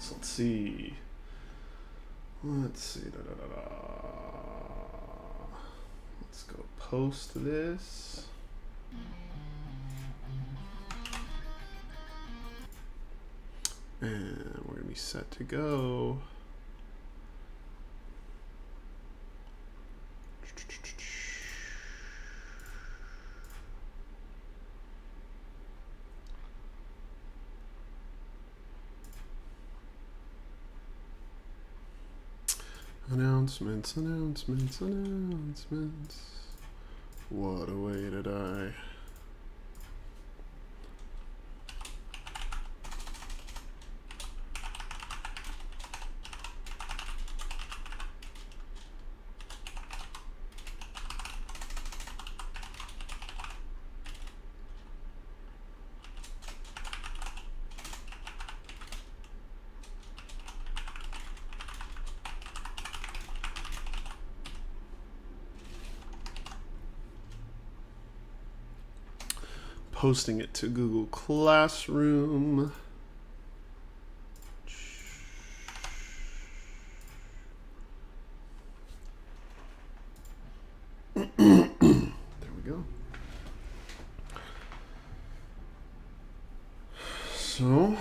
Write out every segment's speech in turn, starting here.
So let's see. Let's go post this. And we're going to be set to go. Announcements. What a way to die. Posting it to Google Classroom. There we go. So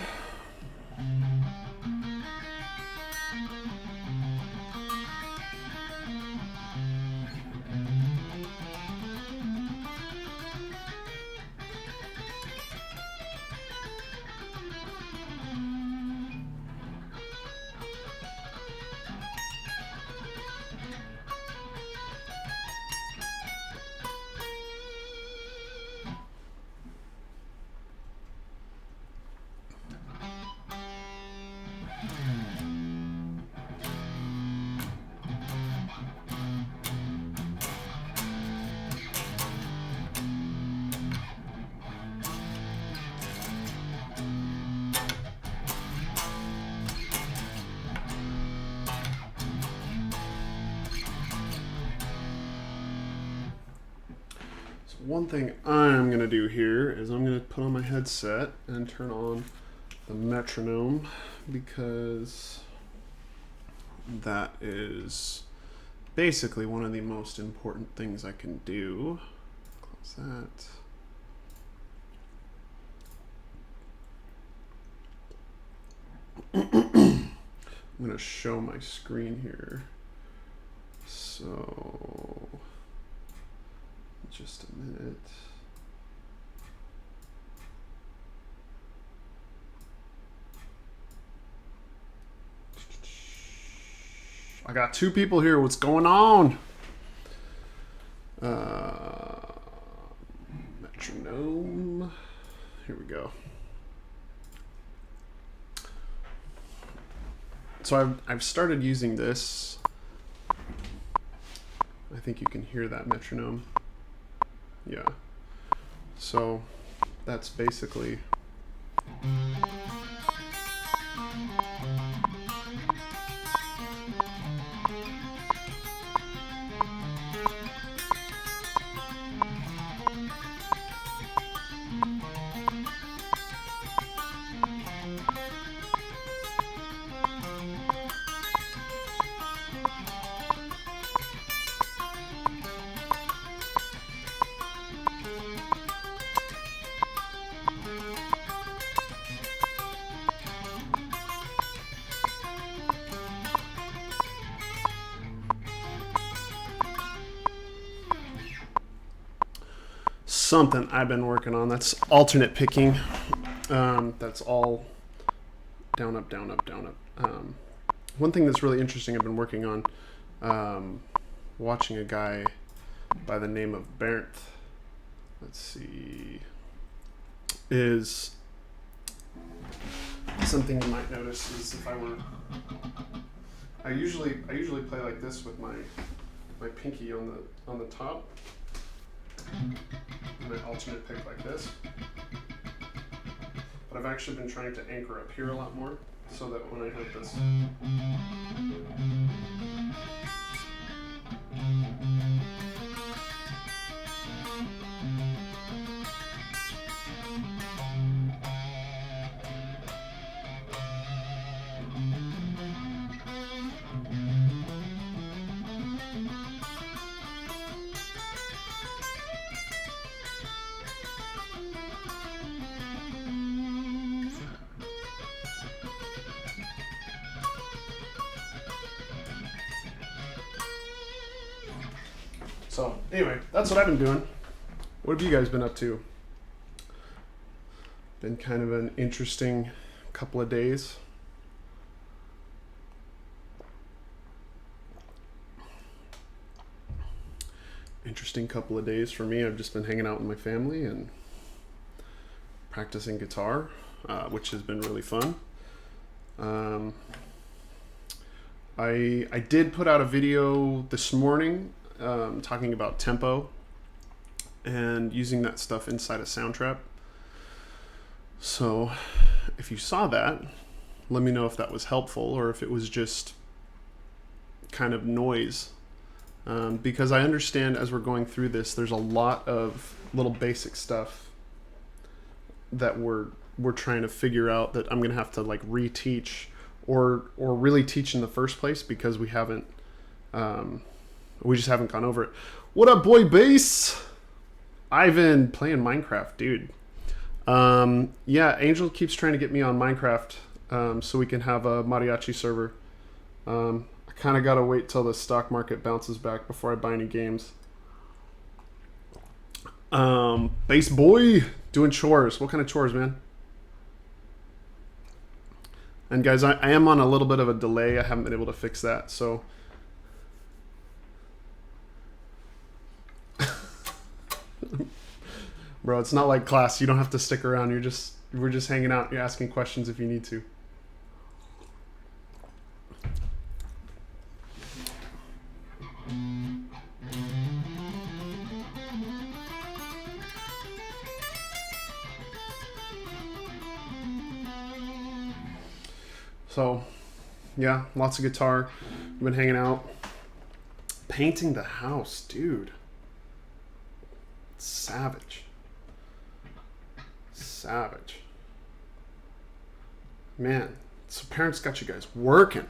one thing I'm going to do here is I'm going to put on my headset and turn on the metronome, because that is basically one of the most important things I can do. Close that. I'm going to show my screen here. So just a minute. I got two people here. What's going on? Metronome. Here we go. So I've started using this. I think you can hear that metronome. Yeah. So that's basically something I've been working on. That's alternate picking. That's all down, up, down, up, down, up. One thing that's really interesting I've been working on, watching a guy by the name of Bernd, let's see, is something you might notice is if I usually play like this with my pinky on the top. And I alternate pick like this. But I've actually been trying to anchor up here a lot more, so that when I hit this, So anyway, that's what I've been doing. What have you guys been up to? Been kind of an interesting couple of days. Interesting couple of days for me. I've just been hanging out with my family and practicing guitar, which has been really fun. I did put out a video this morning talking about tempo and using that stuff inside of Soundtrap. So if you saw that, let me know if that was helpful or if it was just kind of noise. Because I understand as we're going through this, there's a lot of little basic stuff that we're trying to figure out that I'm gonna have to like reteach or really teach in the first place because we haven't we just haven't gone over it. What up, boy bass? Ivan playing Minecraft, dude. Yeah, Angel keeps trying to get me on Minecraft so we can have a mariachi server. I kind of gotta wait till the stock market bounces back before I buy any games. Bass boy doing chores. What kind of chores, man? And guys, I am on a little bit of a delay. I haven't been able to fix that, so bro, it's not like class. You don't have to stick around. We're just hanging out. You're asking questions if you need to. So, yeah, lots of guitar. We've been hanging out. Painting the house, dude. Savage. Savage. Man, so parents got you guys working.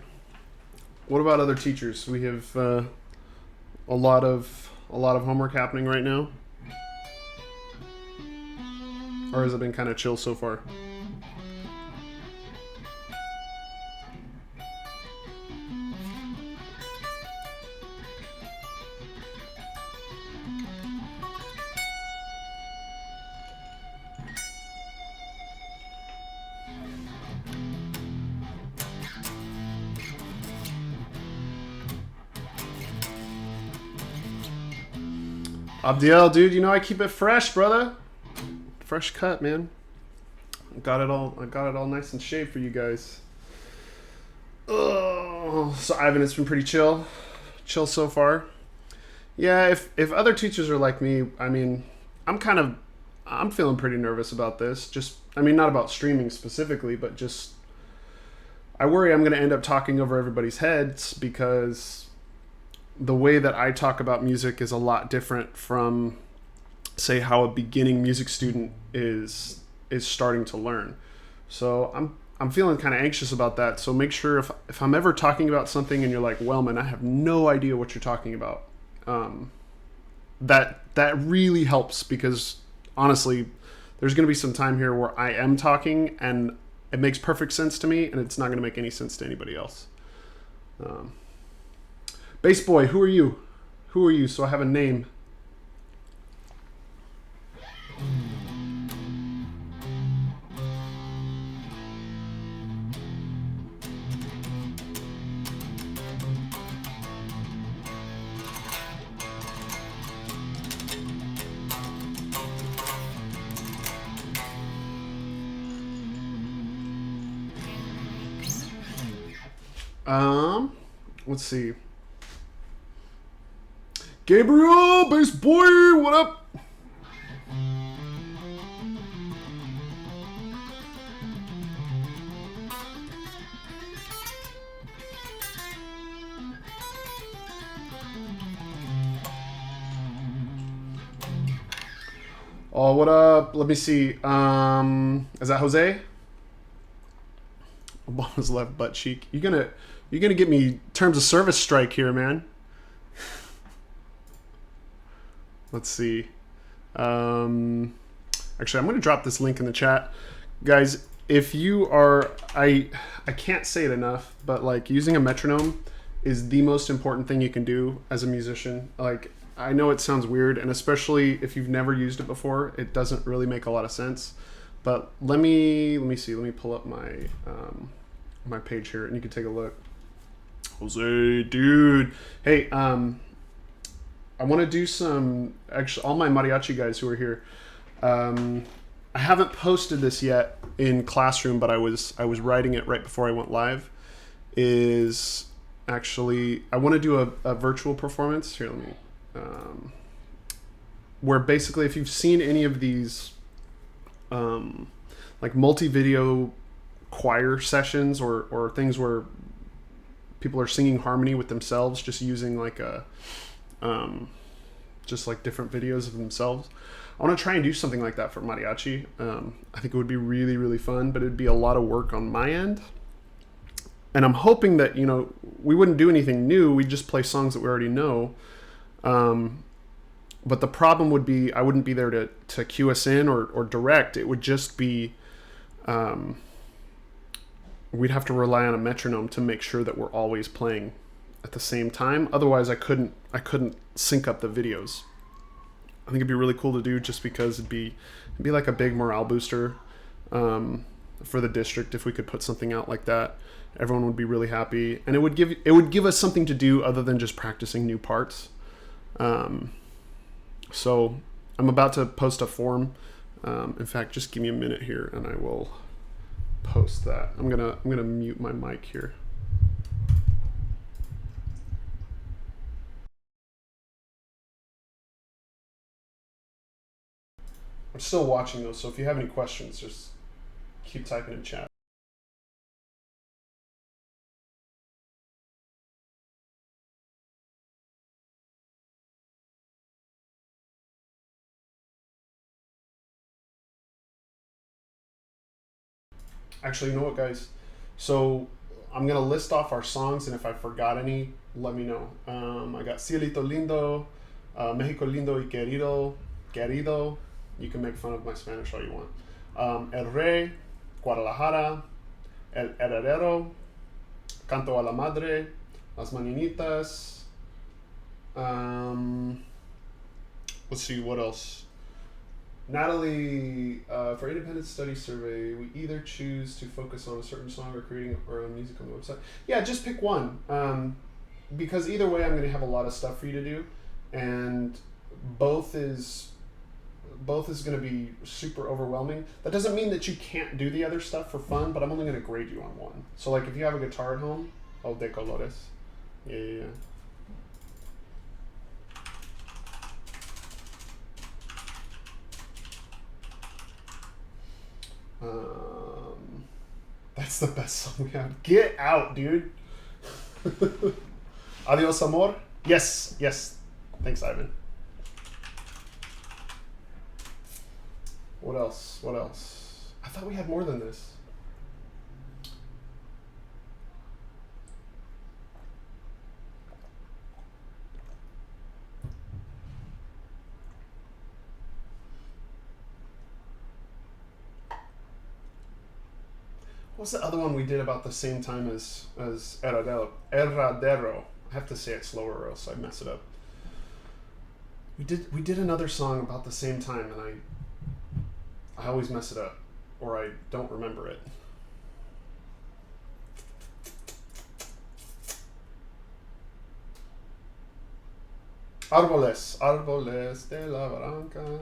What about other teachers? We have a lot of homework happening right now. Or has it been kind of chill so far? Abdiel, dude, you know I keep it fresh, brother. Fresh cut, man. I got it all nice and shaved for you guys. Oh, so Ivan, it's been pretty chill so far. Yeah, if other teachers are like me, I mean, I'm feeling pretty nervous about this. Just, I mean, not about streaming specifically, but just I worry I'm going to end up talking over everybody's heads because the way that I talk about music is a lot different from, say, how a beginning music student is starting to learn. So I'm feeling kind of anxious about that. So make sure if I'm ever talking about something and you're like, well, man, I have no idea what you're talking about, that really helps because honestly, there's going to be some time here where I am talking and it makes perfect sense to me and it's not going to make any sense to anybody else. Bass boy, who are you? Who are you? So I have a name. Let's see. Gabriel, bass boy, what up? Oh, what up? Let me see. Is that Jose? Obama's left butt cheek. You're gonna get me terms of service strike here, man. Let's see. Actually, I'm gonna drop this link in the chat, guys. If you are, I can't say it enough, but like using a metronome is the most important thing you can do as a musician. Like I know it sounds weird, and especially if you've never used it before, it doesn't really make a lot of sense. But let me see. Let me pull up my my page here, and you can take a look. Jose, dude. Hey, I want to do some. Actually, all my mariachi guys who are here. I haven't posted this yet in Classroom, but I was writing it right before I went live. Is actually I want to do a virtual performance here. Let me. Where basically, if you've seen any of these, like multi-video choir sessions or things where people are singing harmony with themselves, just using like a, just like different videos of themselves. I want to try and do something like that for mariachi. I think it would be really, really fun, but it'd be a lot of work on my end. And I'm hoping that, you know, we wouldn't do anything new. We'd just play songs that we already know. But the problem would be I wouldn't be there to cue us in or direct. It would just be, we'd have to rely on a metronome to make sure that we're always playing at the same time. Otherwise, I couldn't sync up the videos. I think it'd be really cool to do just because it'd be like a big morale booster for the district if we could put something out like that. Everyone would be really happy, and it would give us something to do other than just practicing new parts. So I'm about to post a form. In fact, just give me a minute here, and I will post that. I'm gonna mute my mic here. I'm still watching those, so if you have any questions, just keep typing in chat. Actually, you know what, guys? So I'm gonna list off our songs, and if I forgot any, let me know. I got Cielito Lindo, Mexico Lindo y Querido. You can make fun of my Spanish all you want. El Rey, Guadalajara, El Heredero, Canto a la Madre, Las Mañanitas. Let's see, what else? Natalie, for Independent Study Survey, we either choose to focus on a certain song or creating our own music on the website. Yeah, just pick one. Because either way, I'm going to have a lot of stuff for you to do, and both is going to be super overwhelming. That doesn't mean that you can't do the other stuff for fun, but I'm only going to grade you on one. So, like, if you have a guitar at home, de colores. Yeah. That's the best song we have. Get out, dude. Adios, amor. Yes. Thanks, Ivan. What else? I thought we had more than this. What's the other one we did about the same time as Herradero? I have to say it slower or else I mess it up. We did another song about the same time, and I always mess it up, or I don't remember it. Árboles de la Barranca.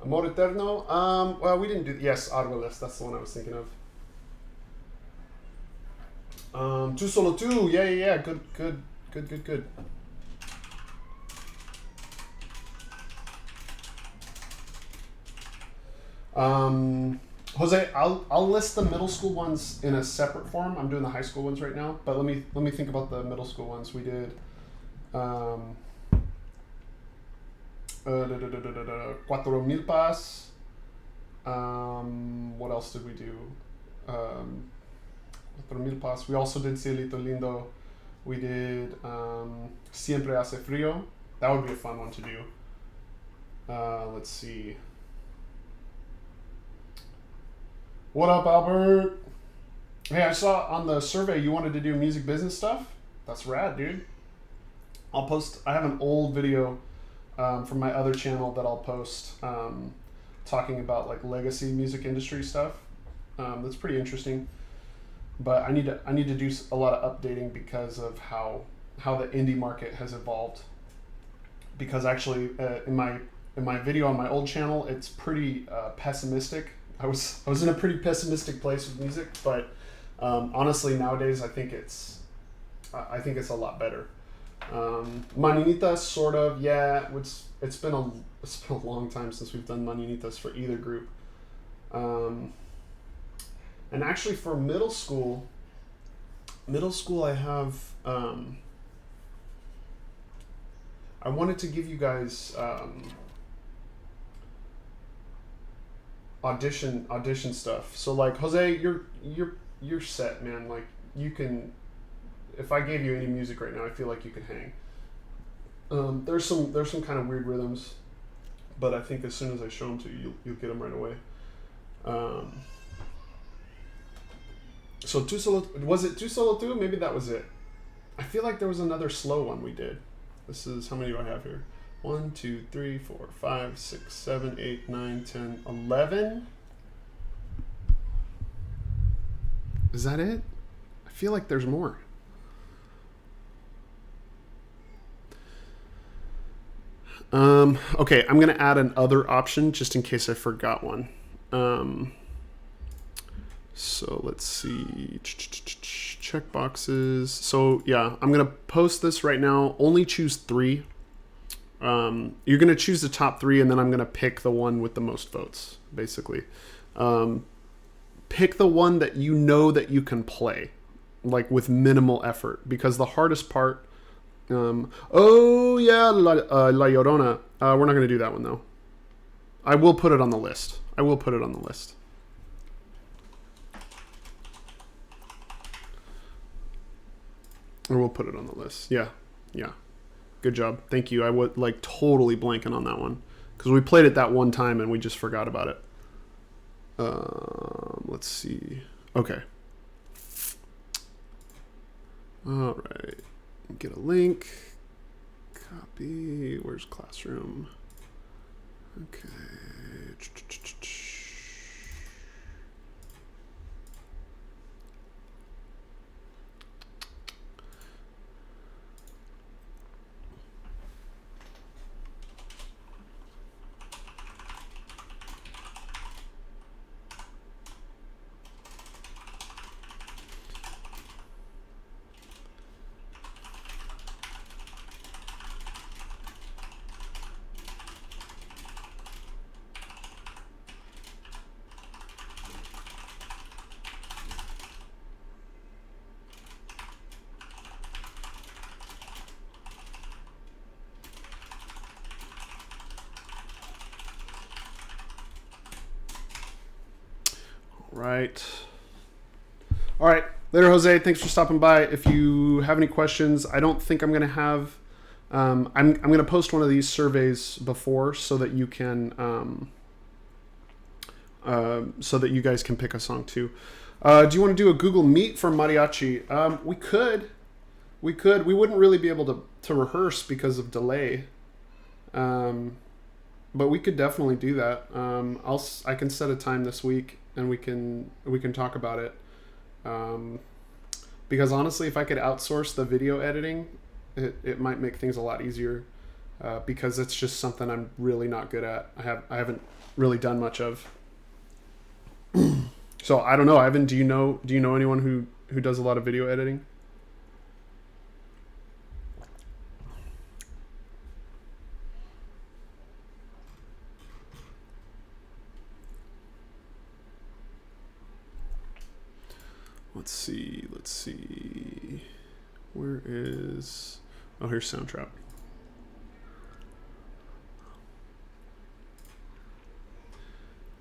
Amor Eterno. Well, we didn't do. Yes, Árboles. That's the one I was thinking of. Tu Solo Tu. Yeah. Good. Jose, I'll list the middle school ones in a separate form. I'm doing the high school ones right now, but let me think about the middle school ones. We did. Cuatro Milpas. What else did we do? Cuatro Milpas. We also did Cielito Lindo. We did Siempre Hace Frío. That would be a fun one to do. Let's see. What up, Albert? Hey, I saw on the survey you wanted to do music business stuff. That's rad, dude. I'll post. I have an old video from my other channel that I'll post talking about like legacy music industry stuff. That's pretty interesting. But I need to do a lot of updating because of how the indie market has evolved. Because actually, in my video on my old channel, it's pretty pessimistic. I was in a pretty pessimistic place with music, but honestly, nowadays I think it's a lot better. Maninitas, sort of, yeah. It's been a long time since we've done Maninitas for either group. And actually, for middle school, I have. I wanted to give you guys audition stuff. So like Jose, you're set, man. Like you can. If I gave you any music right now, I feel like you could hang. There's some kind of weird rhythms, but I think as soon as I show them to you, you'll get them right away. So was it Tu Solo Tu? Maybe that was it. I feel like there was another slow one we did. This is, how many do I have here? 1, 2, 3, 4, 5, 6, 7, 8, 9, 10, 11. Is that it? I feel like there's more. Okay, I'm gonna add an other option just in case I forgot one. So let's see, check boxes. So yeah, I'm gonna post this right now. Only choose 3. You're gonna choose the top 3, and then I'm gonna pick the one with the most votes, basically. Pick the one that you know that you can play, like with minimal effort, because the hardest part. Oh yeah, La Llorona. We're not gonna do that one though. I will put it on the list. Or we'll put it on the list. Yeah. Good job. Thank you. I was like totally blanking on that one because we played it that one time and we just forgot about it. Let's see. Okay. All right. Get a link. Copy. Where's Classroom? Okay. All right. Later, Jose. Thanks for stopping by. If you have any questions, I don't think I'm going to have. I'm going to post one of these surveys before so that you can so that you guys can pick a song too. Do you want to do a Google Meet for mariachi? We could. We wouldn't really be able to rehearse because of delay. But we could definitely do that. I can set a time this week and we can talk about it. Because honestly, if I could outsource the video editing, it might make things a lot easier. Because it's just something I'm really not good at. I haven't really done much of. So I don't know, Ivan. Do you know anyone who does a lot of video editing? Let's see. Where is... Oh, here's Soundtrap.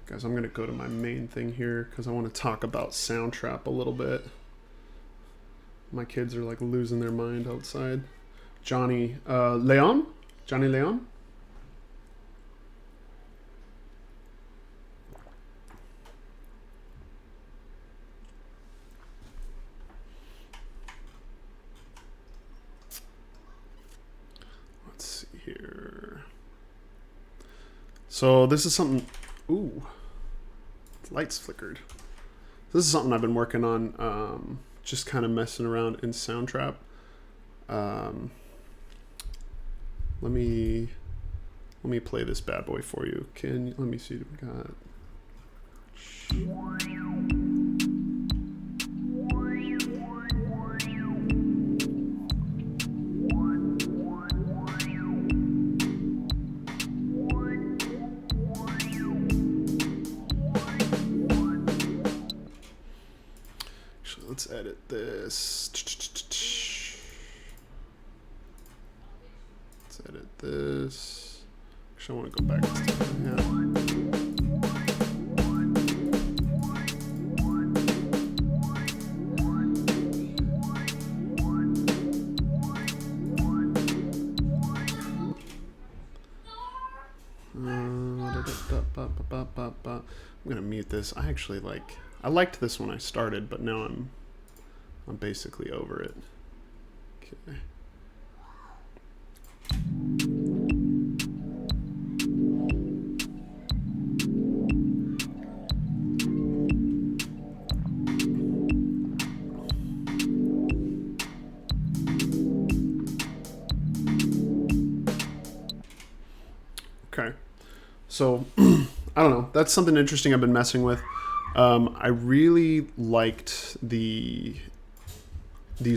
Guys, I'm going to go to my main thing here because I want to talk about Soundtrap a little bit. My kids are like losing their mind outside. Johnny Leon? Johnny Leon? here. So this is something, ooh, lights flickered. This is something I've been working on, just kind of messing around in Soundtrap. Let me play this bad boy for you. Let me see what we got. Actually, let's edit this. Let's edit this. Actually, I want to go back to I'm gonna mute this. I actually I liked this when I started, but now I'm basically over it. Okay. Okay. So I don't know. That's something interesting I've been messing with. I really liked these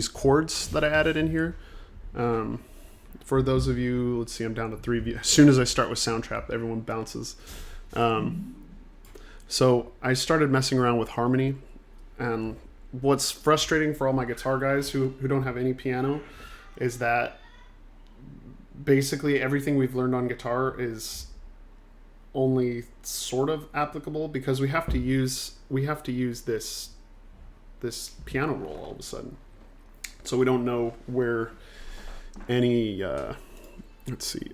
chords that I added in here. For those of you, let's see, I'm down to 3 views. As soon as I start with Soundtrap, everyone bounces. So I started messing around with harmony, and what's frustrating for all my guitar guys who don't have any piano is that basically everything we've learned on guitar is only sort of applicable because we have to use this piano roll all of a sudden. So we don't know where any let's see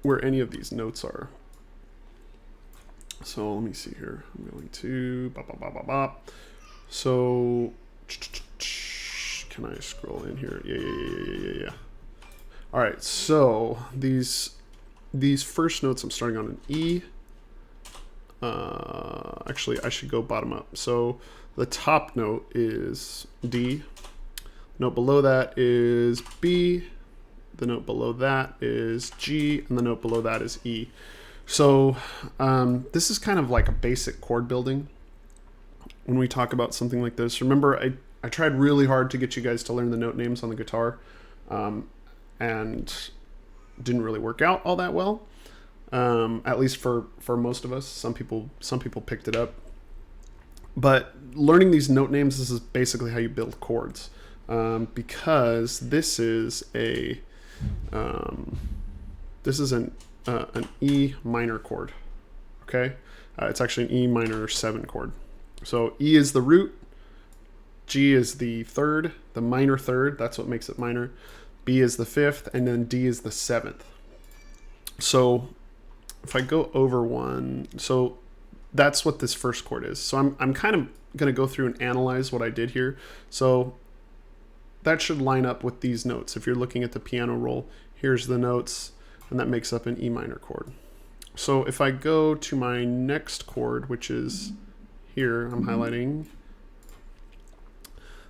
where any of these notes are. So let me see here. I'm going to bop, bop, bop, bop, bop. So can I scroll in here? Yeah. All right, so these first notes I'm starting on an E. Actually, I should go bottom up. So the top note is D. Note below that is B. The note below that is G, and the note below that is E. So this is kind of like a basic chord building when we talk about something like this. Remember, I tried really hard to get you guys to learn the note names on the guitar, and didn't really work out all that well, at least for most of us. Some people picked it up, but learning these note names, this is basically how you build chords, because this is an E minor chord. Okay, it's actually an E minor 7 chord. So E is the root, G is the third, the minor third, that's what makes it minor. B is the 5th, and then D is the 7th. So if I go over one, so that's what this first chord is. So I'm kind of going to go through and analyze what I did here. So that should line up with these notes. If you're looking at the piano roll, here's the notes, and that makes up an E minor chord. So if I go to my next chord, which is here, I'm highlighting.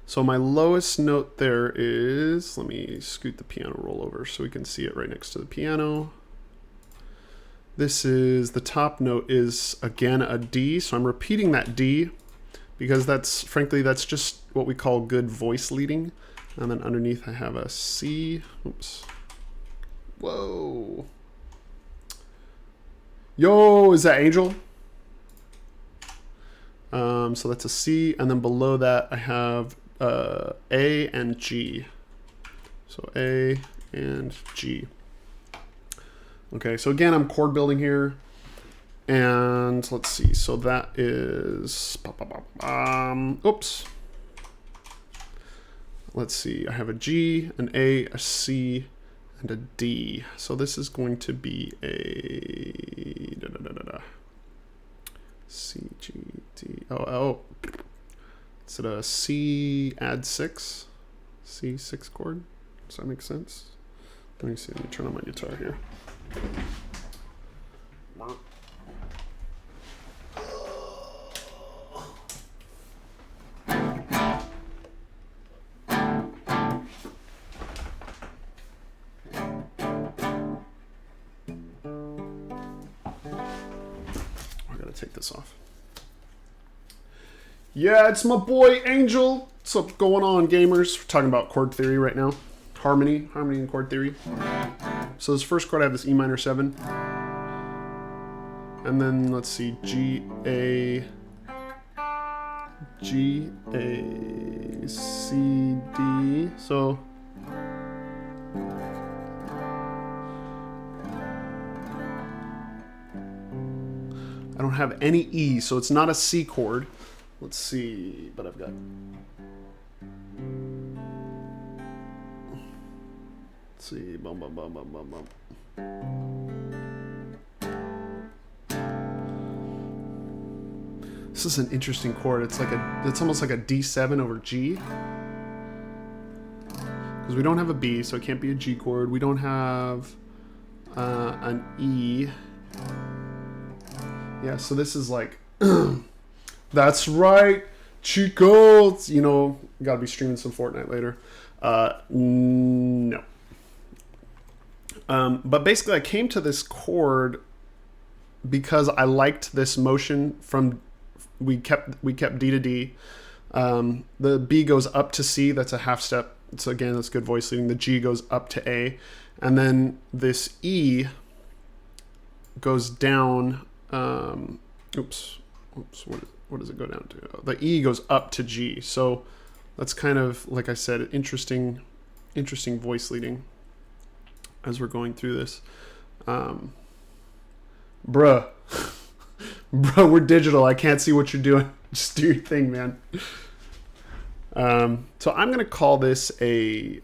So my lowest note there is, let me scoot the piano roll over so we can see it right next to the piano. This is, the top note is again a D, so I'm repeating that D because that's, frankly, that's just what we call good voice leading. And then underneath I have a C. Oops. Whoa. Yo, is that Angel? So that's a C, and then below that I have A and G. So A and G. Okay, so again, I'm chord building here. And let's see, so that is, oops. Let's see, I have a G, an A, a C, and a D. So this is going to be a C, G, D, oh. Is it a C add 6? C6 chord? Does that make sense? Let me see. Let me turn on my guitar here. Take this off. Yeah, it's my boy Angel. What's up going on, gamers? We're talking about chord theory right now. Harmony and chord theory. So this first chord I have this E minor 7. And then let's see, G, A, C, D. So I don't have any E, so it's not a C chord. Let's see, but I've got... Let's see, bum, bum, bum, bum, bum, bum. This is an interesting chord. It's like it's almost like a D7 over G. Because we don't have a B, so it can't be a G chord. We don't have an E. Yeah, so this is like, that's right, Chico. You know, gotta be streaming some Fortnite later. No. But basically, I came to this chord because I liked this motion from. We kept D to D. The B goes up to C. That's a half step. So again, that's good voice leading. The G goes up to A, and then this E goes down. Oops. What does it go down to? The E goes up to G. So that's kind of, like I said, interesting voice leading as we're going through this. Bruh, we're digital. I can't see what you're doing. Just do your thing, man. So I'm gonna call this a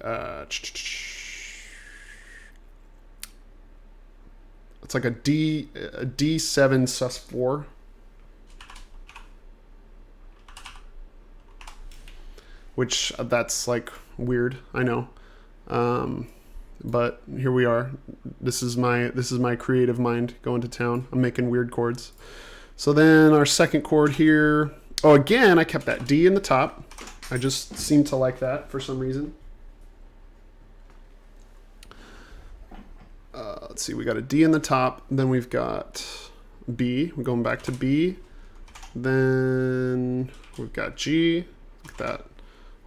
it's like a D7 sus4. Which that's like weird, I know. But here we are. This is my creative mind going to town. I'm making weird chords. So then our second chord here. Oh, again, I kept that D in the top. I just seem to like that for some reason. Let's see, we got a D in the top, then we've got B. We're going back to B. Then we've got G. Look at that.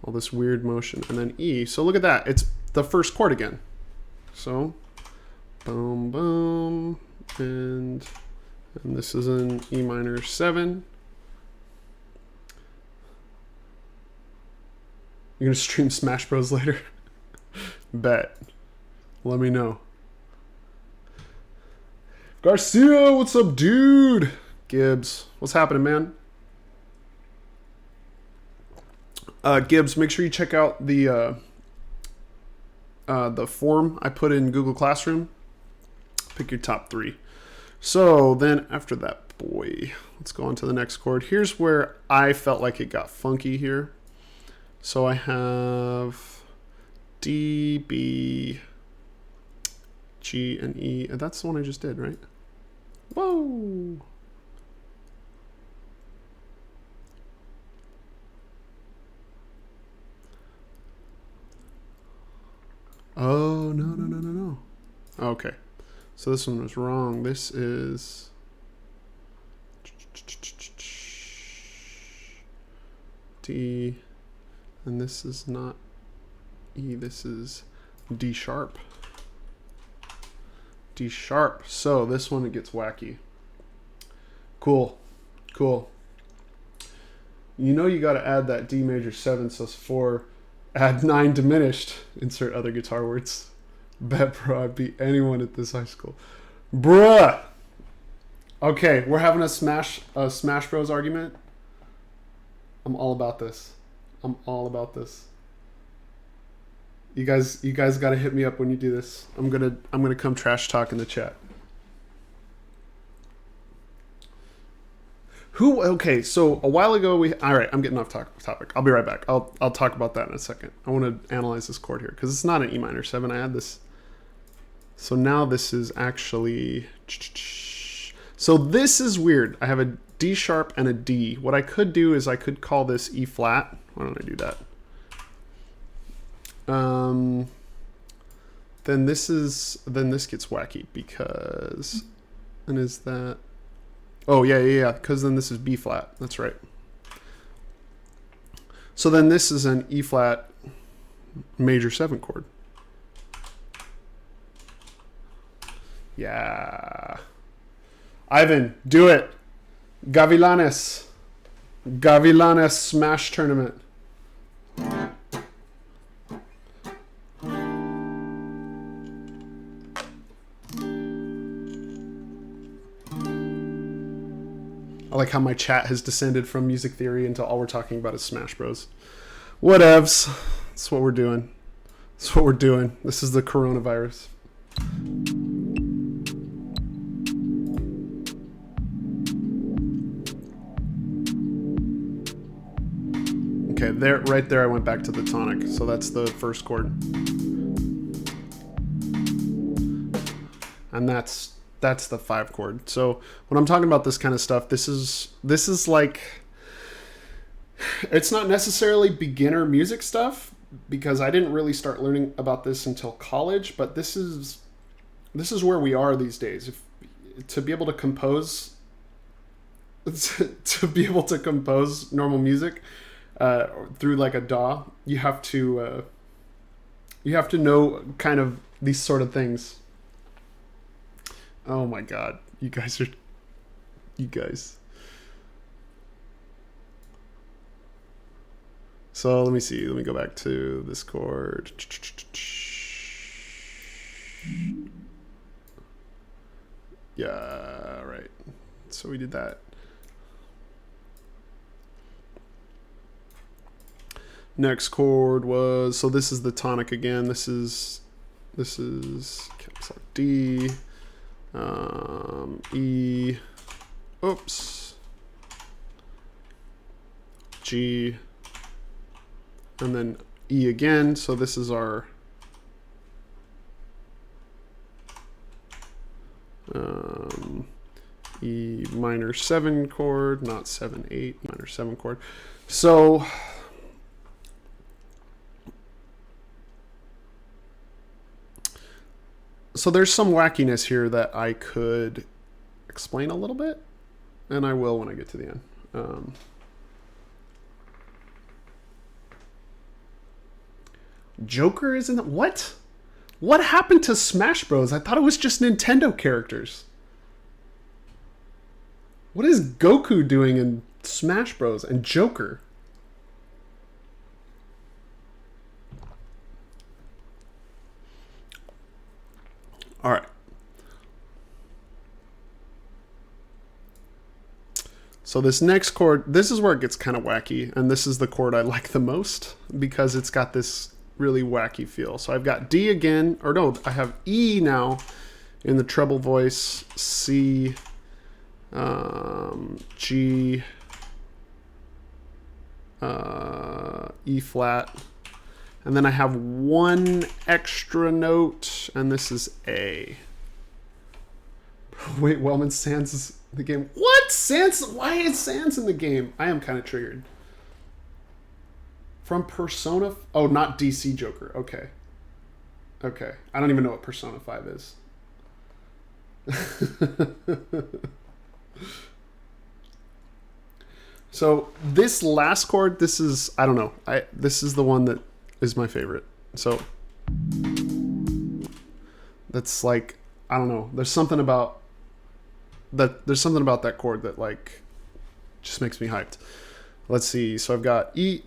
All this weird motion. And then E. So look at that. It's the first chord again. So, boom, boom. And this is an E minor 7. You're going to stream Smash Bros later? Bet. Let me know. Garcia, what's up, dude? Gibbs, what's happening, man? Gibbs, make sure you check out the form I put in Google Classroom. Pick your top 3. So then after that, boy, let's go on to the next chord. Here's where I felt like it got funky here. So I have D, B, G, and E. And that's the one I just did, right? Whoa! Oh, no. Okay. So this one was wrong. This is... D. And this is not E. This is D sharp. D sharp. So this one, it gets wacky. Cool. You know you got to add that D major 7 sus4. Add 9 diminished. Insert other guitar words. Bet, bro, I'd beat anyone at this high school. Bruh! Okay, we're having a Smash Bros argument. I'm all about this. You guys got to hit me up when you do this. I'm gonna come trash talk in the chat. Okay, so a while ago all right, I'm getting off topic. I'll be right back. I'll talk about that in a second. I want to analyze this chord here because it's not an E minor 7. I had this So now this is actually... So this is weird. I have a D sharp and a D. What I could do is I could call this E flat. Why don't I do that? Then this gets wacky because... And is that... Oh, yeah. Because then this is B flat. That's right. So then this is an E flat major 7 chord. Yeah. Ivan, do it. Gavilanes. Gavilanes Smash Tournament. I like how my chat has descended from music theory into all we're talking about is Smash Bros. Whatevs. That's what we're doing. That's what we're doing. This is the coronavirus. Okay, there, right there I went back to the tonic. So that's the first chord. And that's the 5 chord. So when I'm talking about this kind of stuff, this is like, it's not necessarily beginner music stuff because I didn't really start learning about this until college, but this is where we are these days. To be able to compose normal music through like a DAW, you have to know kind of these sort of things. Oh my God, you guys. So let me see. Let me go back to this chord. Yeah, right. So we did that. Next chord was, so this is the tonic again. This is caps lock D. E, oops, G, and then E again. So this is our E minor 7 chord, not 7/8, minor 7 chord. So there's some wackiness here that I could explain a little bit, and I will when I get to the end. Joker isn't it? What? What happened to Smash Bros? I thought it was just Nintendo characters. What is Goku doing in Smash Bros. And Joker? All right. So this next chord, this is where it gets kind of wacky, and this is the chord I like the most because it's got this really wacky feel. So I've got D again, or no, I have E now in the treble voice, C, G, E flat, and then I have one extra note, and this is A. Wait, Wellman Sans is in the game. What? Sans? Why is Sans in the game? I am kind of triggered. From Persona... Oh, not DC Joker. Okay. Okay. I don't even know what Persona 5 is. So this last chord, this is... I don't know. This is the one that is my favorite. So that's like... I don't know. There's something about that chord that like just makes me hyped. Let's see. So I've got E,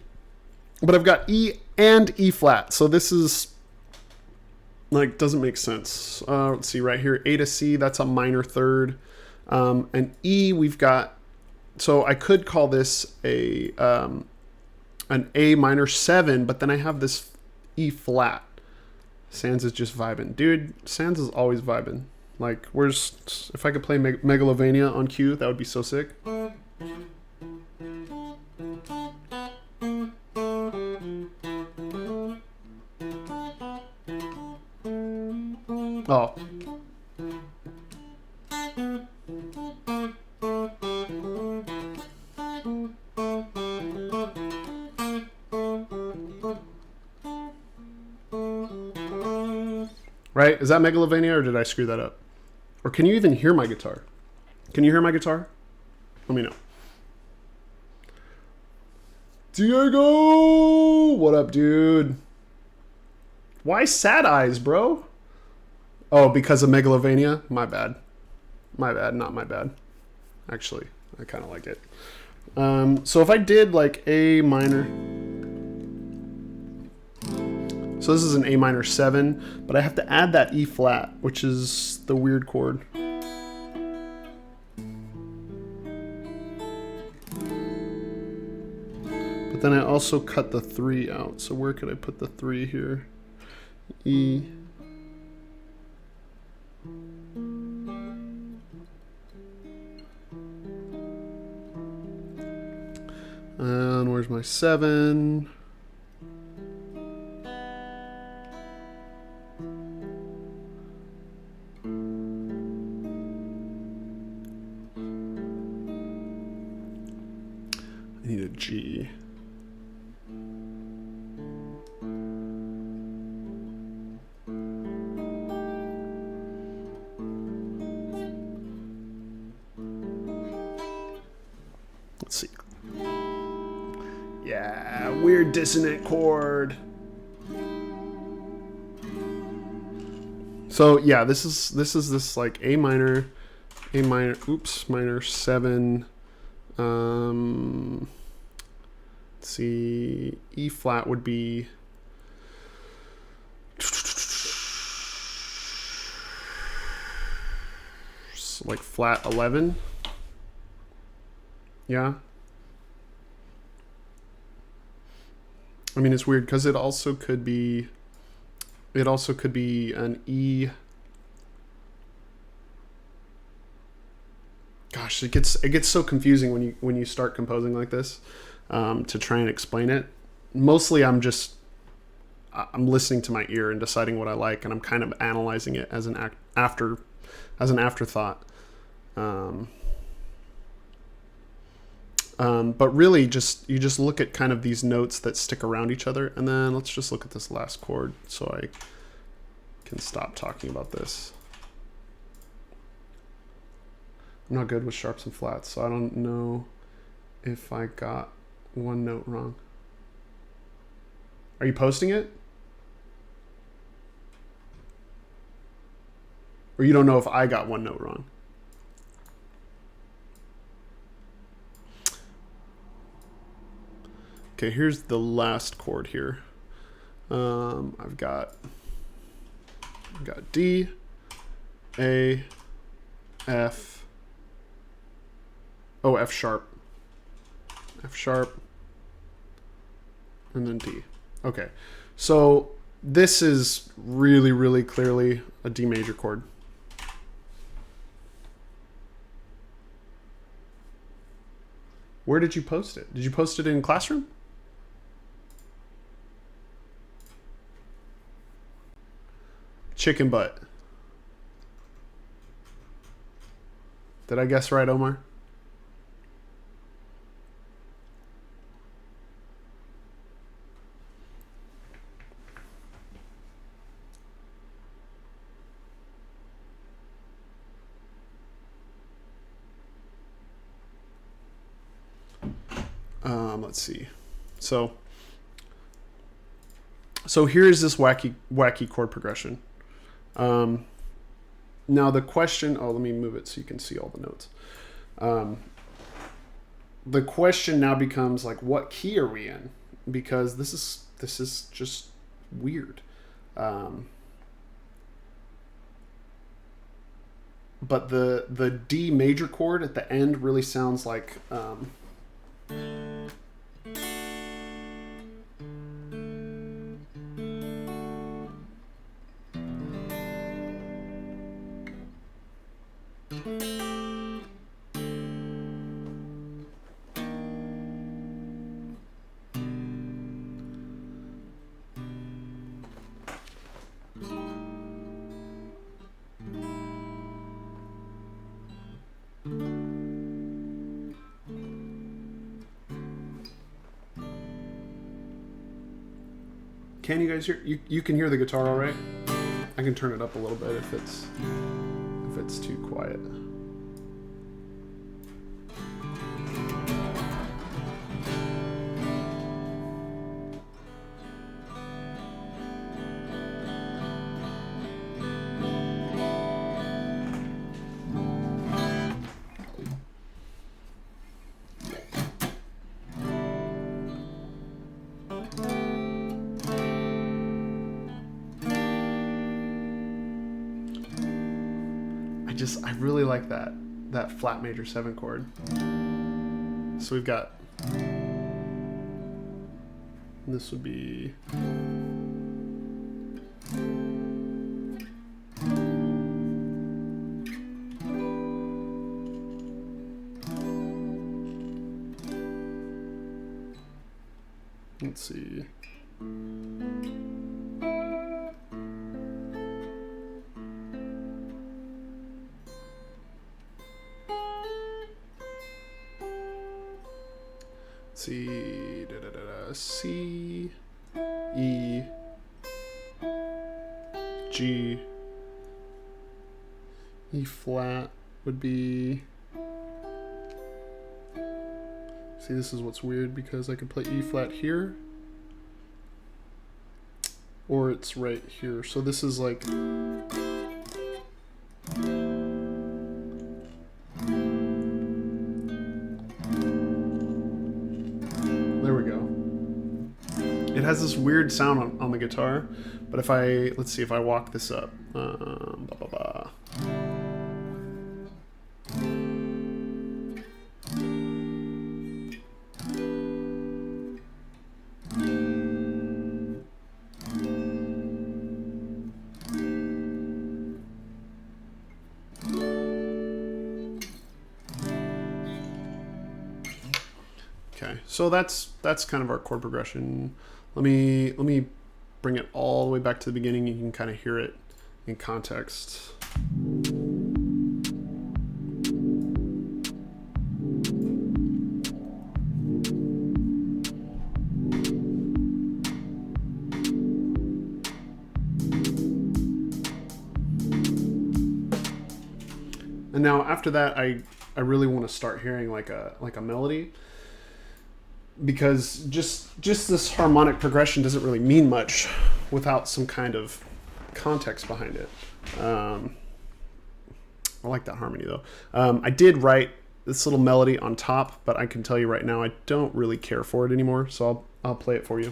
but I've got E and E flat. So this is like doesn't make sense. Let's see right here. A to C, that's a minor third. And E we've got, so I could call this an A minor 7, but then I have this E flat. Sans is just vibing. Dude, Sans is always vibing. Like, if I could play Megalovania on cue, that would be so sick. Oh. Right? Is that Megalovania, or did I screw that up? Or can you even hear my guitar? Can you hear my guitar? Let me know. Diego! What up, dude? Why sad eyes, bro? Oh, because of Megalovania? My bad. My bad, not my bad. Actually, I kind of like it. So if I did like A minor... So this is an A minor 7, but I have to add that E flat, which is the weird chord. But then I also cut the 3 out. So where could I put the 3 here? E. And where's my 7? I need a G. Let's see. Yeah, weird dissonant chord. So yeah, this is like A minor, oops, minor 7. Let's see, E flat would be like flat 11. Yeah. I mean, it's weird because it also could be an E. Gosh, it gets so confusing when you start composing like this, to try and explain it. Mostly I'm listening to my ear and deciding what I like, and I'm kind of analyzing it as an afterthought. But really, you just look at kind of these notes that stick around each other, and then let's just look at this last chord so I can stop talking about this. I'm not good with sharps and flats, so I don't know if I got one note wrong. Are you posting it? Or you don't know if I got one note wrong? Okay, here's the last chord here. I've got D, A, F, F sharp, and then D. Okay, so this is really, really clearly a D major chord. Where did you post it? Did you post it in Classroom? Chicken butt. Did I guess right, Omar? Let's see. So here's this wacky chord progression. Now the question, let me move it so you can see all the notes. The question now becomes like, what key are we in? Because this is just weird. But the D major chord at the end really sounds like Can you guys hear? You can hear the guitar all right? I can turn it up a little bit if it's too quiet. I really like that flat major 7 chord. So we've got, this would be, let's see. C, C, E, G, E flat would be, see, this is what's weird because I could play E flat here or it's right here. So this is like, it has this weird sound on the guitar, but if let's see if I walk this up. Okay, so that's kind of our chord progression. Let me bring it all the way back to the beginning. You can kind of hear it in context. And now after that, I really want to start hearing like a melody, because just this harmonic progression doesn't really mean much without some kind of context behind it. I like that harmony though. I did write this little melody on top, but I can tell you right now I don't really care for it anymore, so I'll play it for you.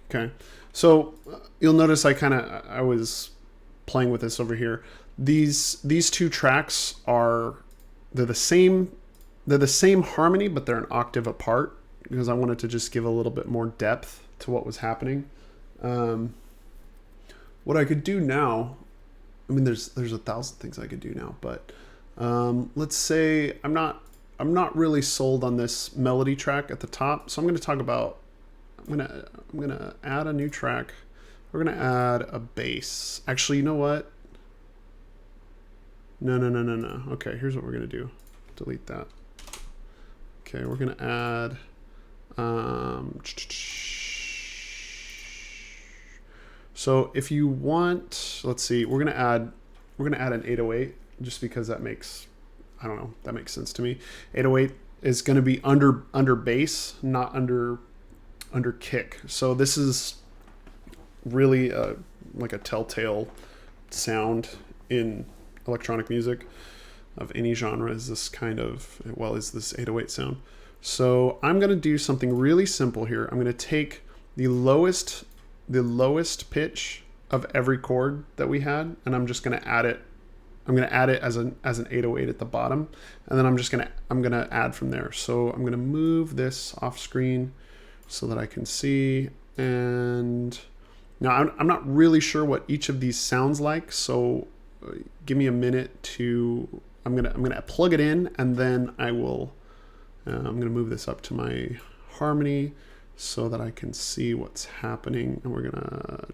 Okay, so you'll notice I was playing with this over here. These two tracks they're the same harmony, but they're an octave apart because I wanted to just give a little bit more depth to what was happening. What I could do now, I mean, there's 1,000 things I could do now, but let's say I'm not really sold on this melody track at the top, so I'm going to talk about. I'm gonna add a new track. We're gonna add a bass. Actually, you know what? No. Okay, here's what we're gonna do. Delete that. Okay, we're gonna add. So if you want, let's see, we're gonna add an 808 just because that makes, I don't know, that makes sense to me. 808 is gonna be under bass, not under kick. So this is really like a telltale sound in electronic music of any genre, is this kind of, well, is this 808 sound. So I'm going to do something really simple here. I'm going to take the lowest pitch of every chord that we had, and I'm just going to add it. I'm going to add it as an 808 at the bottom, and then I'm going to add from there. So I'm going to move this off screen so that I can see. And now I'm not really sure what each of these sounds like, so give me a minute to, I'm gonna plug it in, and then I will I'm gonna move this up to my harmony so that I can see what's happening. And we're gonna,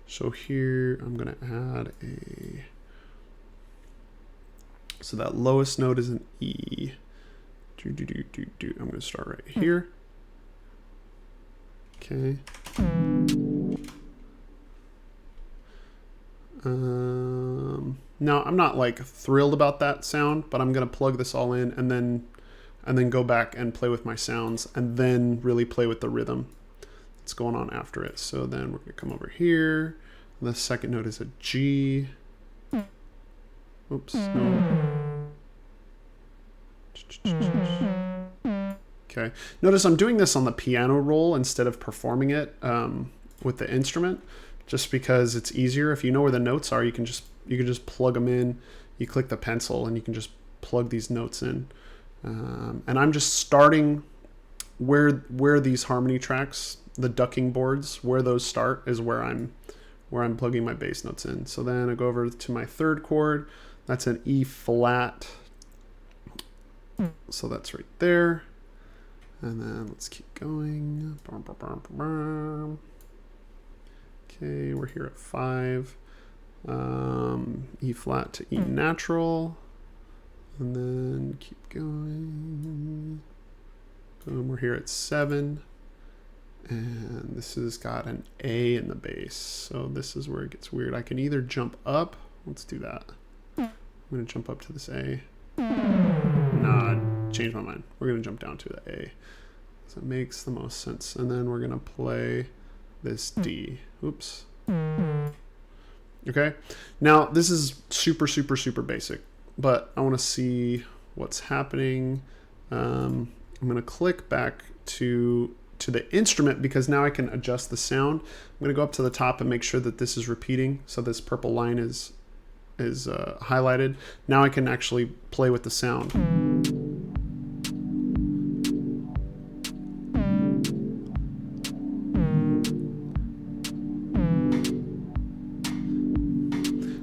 so here I'm gonna add a, so that lowest note is an E. I'm gonna start right here. Okay. Now I'm not like thrilled about that sound, but I'm gonna plug this all in and then go back and play with my sounds and then really play with the rhythm that's going on after it. So then we're gonna come over here. The second note is a G. Oops, no. Okay. Notice I'm doing this on the piano roll instead of performing it with the instrument, just because it's easier. If you know where the notes are, you can just plug them in. You click the pencil and you can just plug these notes in. And I'm just starting where these harmony tracks, the ducking boards, where those start is where I'm plugging my bass notes in. So then I go over to my third chord. That's an E flat. So that's right there. And then let's keep going. Okay, we're here at 5. E flat to E natural. And then keep going. Boom, we're here at 7. And this has got an A in the bass. So this is where it gets weird. I can either jump up. Let's do that. I'm going to jump up to this A. Nah, changed my mind. We're going to jump down to the A. So it makes the most sense. And then we're going to play this D. Oops. Okay. Now, this is super, super, super basic, but I want to see what's happening. I'm going to click back to the instrument because now I can adjust the sound. I'm going to go up to the top and make sure that this is repeating. So this purple line is highlighted. Now I can actually play with the sound.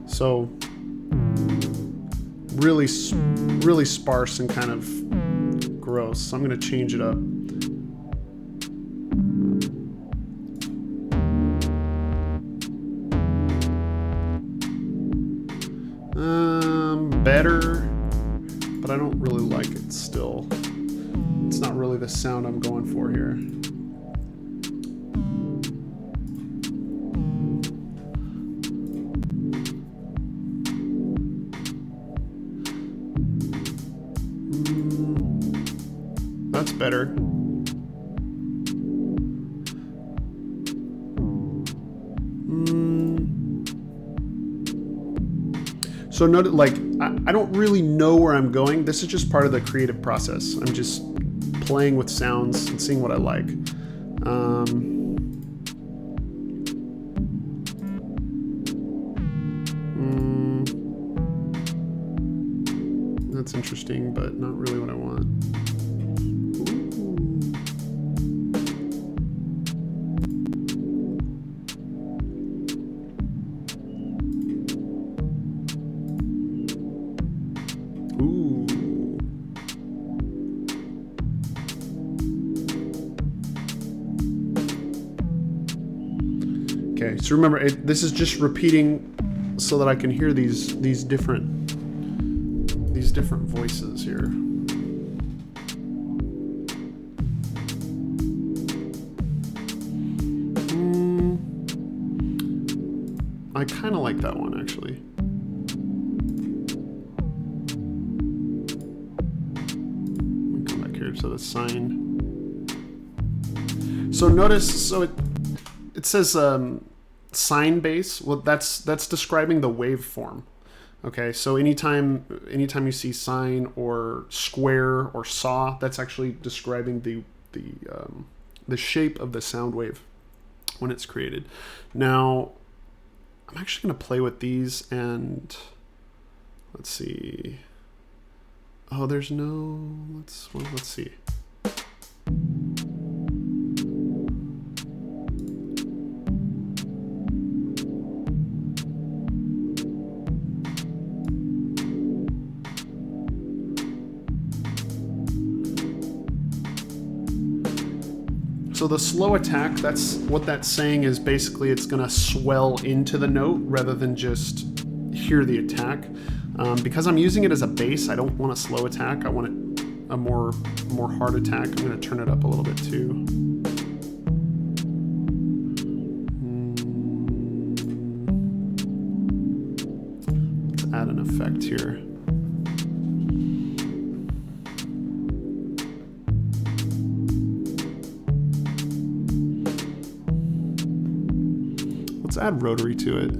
So really sparse and kind of gross. So I'm going to change it up. Better, but I don't really like it still. It's not really the sound I'm going for here. That's better. So note, like, I don't really know where I'm going. This is just part of the creative process. I'm just playing with sounds and seeing what I like. That's interesting, but not really what I want. Okay, so remember, this is just repeating so that I can hear these different voices here. I kind of like that one actually. Let me come back here to the sine. So notice, so it says sine bass. Well, that's describing the waveform. Okay, so anytime you see sine or square or saw, that's actually describing the shape of the sound wave when it's created. Now, I'm actually going to play with these and let's see. Oh, there's no. Let's see. So the slow attack, that's what that's saying is basically it's going to swell into the note rather than just hear the attack. Because I'm using it as a bass, I don't want a slow attack. I want it a more hard attack. I'm going to turn it up a little bit too. Let's add an effect here. Let's add rotary to it.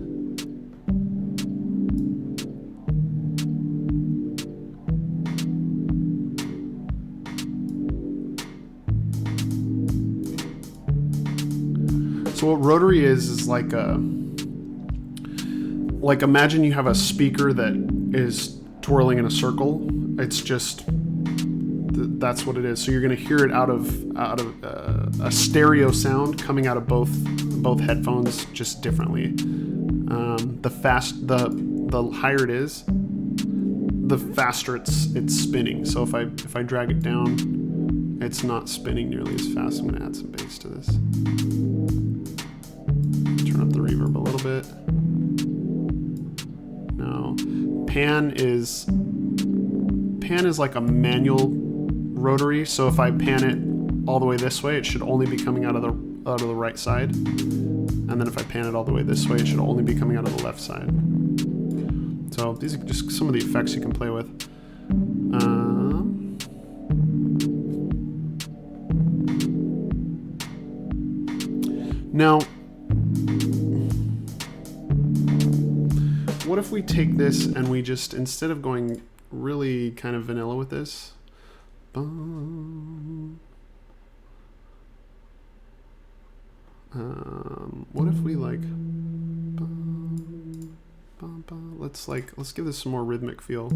So what rotary is like imagine you have a speaker that is twirling in a circle. It's just that's what it is. So you're going to hear it out of a stereo sound coming out of both headphones just differently. The higher it is, the faster it's spinning. So if I drag it down, it's not spinning nearly as fast. I'm going to add some bass to this. Turn up the reverb a little bit. No, pan is like a manual rotary. So if I pan it all the way this way, it should only be coming out of the right side. And then if I pan it all the way this way, it should only be coming out of the left side. So these are just some of the effects you can play with. Now, what if we take this and we just, instead of going really kind of vanilla with this, what if we let's give this some more rhythmic feel.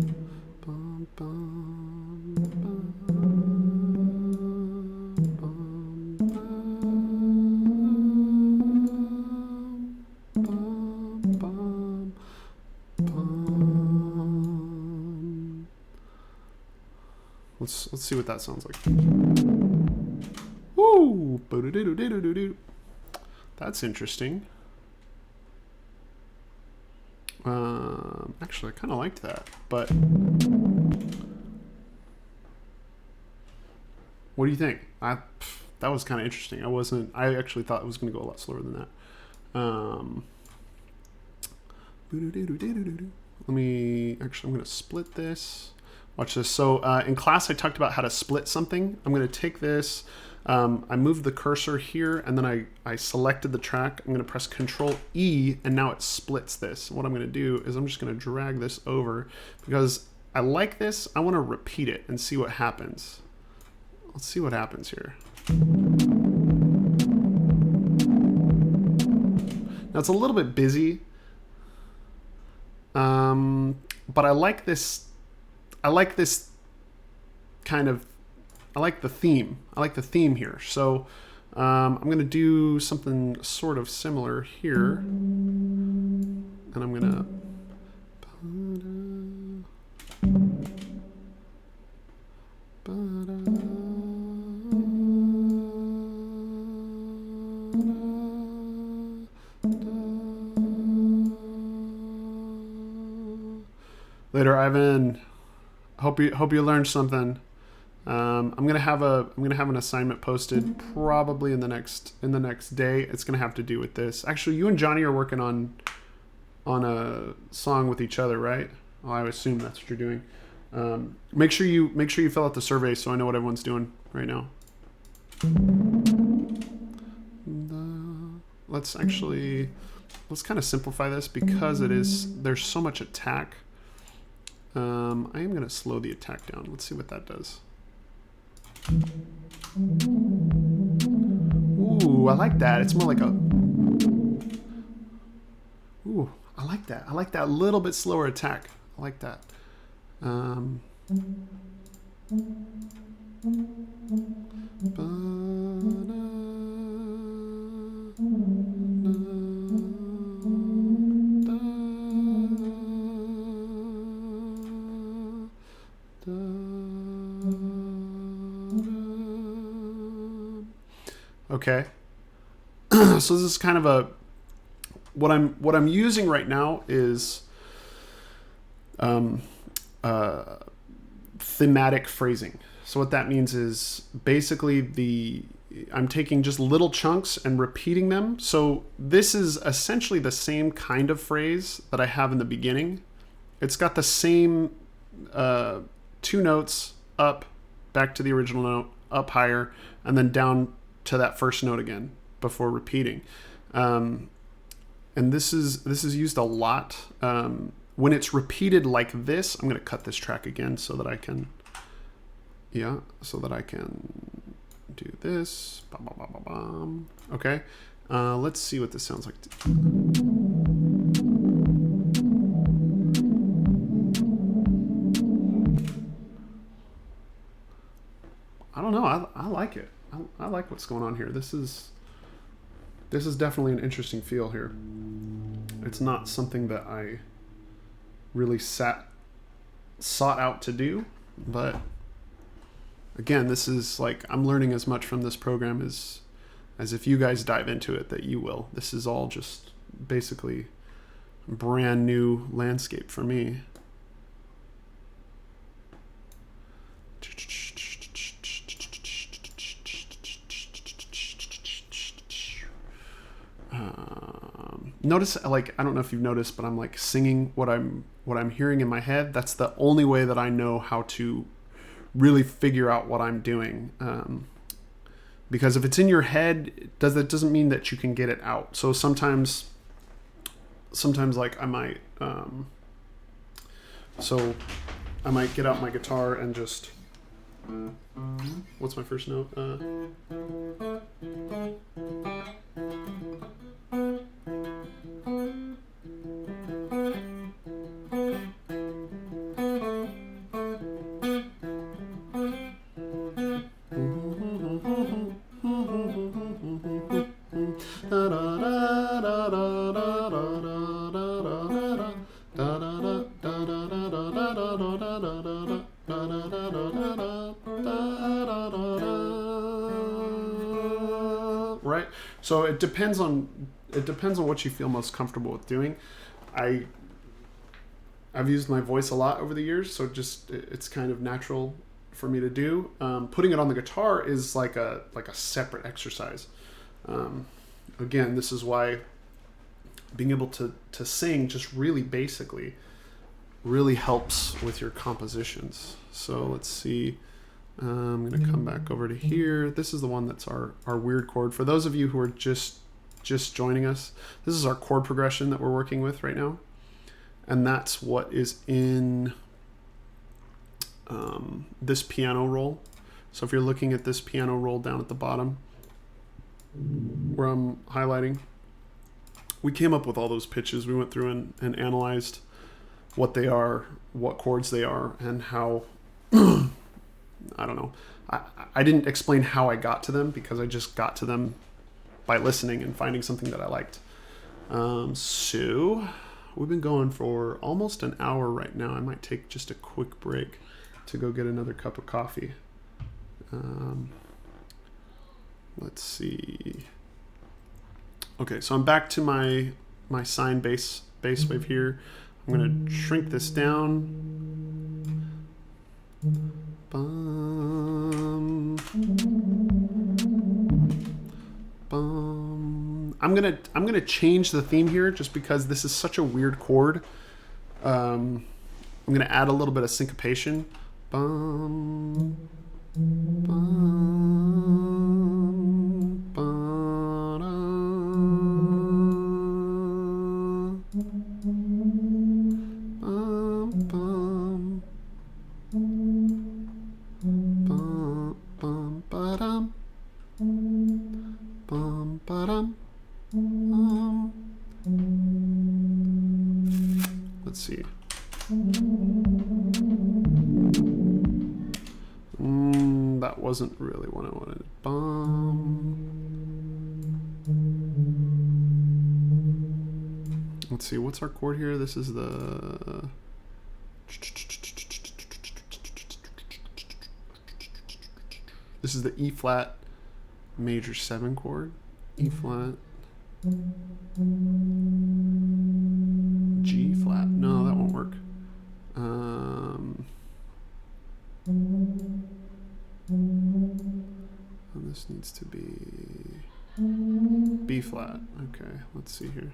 Let's see what that sounds like. Woo! That's interesting. Actually, I kind of liked that, but what do you think? That was kind of interesting. I actually thought it was going to go a lot slower than that. I'm going to split this. Watch this. So in class, I talked about how to split something. I'm going to take this. I moved the cursor here, and then I selected the track. I'm going to press Control E, and now it splits this. What I'm going to do is I'm just going to drag this over because I like this. I want to repeat it and see what happens. Let's see what happens here. Now it's a little bit busy, but I like this. I like this kind of. I like the theme. I like the theme here. So I'm going to do something sort of similar here. And I'm going to... Later, Ivan. Hope you learned something. I'm gonna have an assignment posted probably in the next day. It's gonna have to do with this. Actually, you and Johnny are working on a song with each other, right? Well, I assume that's what you're doing. Make sure you fill out the survey so I know what everyone's doing right now. Let's kind of simplify this because there's so much attack. I am gonna slow the attack down. Let's see what that does. Ooh, I like that. It's more like a... Ooh, I like that. I like that little bit slower attack. I like that. Okay. So this is kind of a what I'm using right now is thematic phrasing. So what that means is basically I'm taking just little chunks and repeating them. So this is essentially the same kind of phrase that I have in the beginning. It's got the same 2 notes, up, back to the original note, up higher, and then down to that first note again before repeating. And this is used a lot. When it's repeated like this, I'm going to cut this track again so that I can do this. Okay. Let's see what this sounds like. I don't know. I like it. I like what's going on here. This is definitely an interesting feel here. It's not something that I really sought out to do, but again, this is like, I'm learning as much from this program as if you guys dive into it that you will. This is all just basically brand new landscape for me. Notice, like, I don't know if you've noticed, but I'm like singing what I'm hearing in my head. That's the only way that I know how to really figure out what I'm doing. Because if it's in your head, that doesn't mean that you can get it out. So sometimes like I might get out my guitar and just what's my first note? Right? So it depends on what you feel most comfortable with doing. I've used my voice a lot over the years, so it's kind of natural for me to do. Putting it on the guitar is like a separate exercise. Again, this is why being able to sing just really basically really helps with your compositions. So let's see. I'm going to come back over to here. This is the one that's our weird chord. For those of you who are just joining us, this is our chord progression that we're working with right now. And that's what is in this piano roll. So if you're looking at this piano roll down at the bottom where I'm highlighting, we came up with all those pitches. We went through and analyzed what they are, what chords they are, and how I don't know. I didn't explain how I got to them because I just got to them by listening and finding something that I liked. So we've been going for almost an hour right now. I might take just a quick break to go get another cup of coffee. Let's see. Okay, so I'm back to my sine bass wave here. I'm going to shrink this down. Bum, bum. I'm gonna change the theme here just because this is such a weird chord. I'm gonna add a little bit of syncopation. Bum, bum, ba-da. Bum, bum. Bum, bum, ba-dum. Bum, ba-dum. Let's see. That wasn't really what I wanted. Let's see, what's our chord here? This is the... This is the E flat major 7 chord, E flat, G flat. No, that won't work. And this needs to be B flat. Okay, let's see here.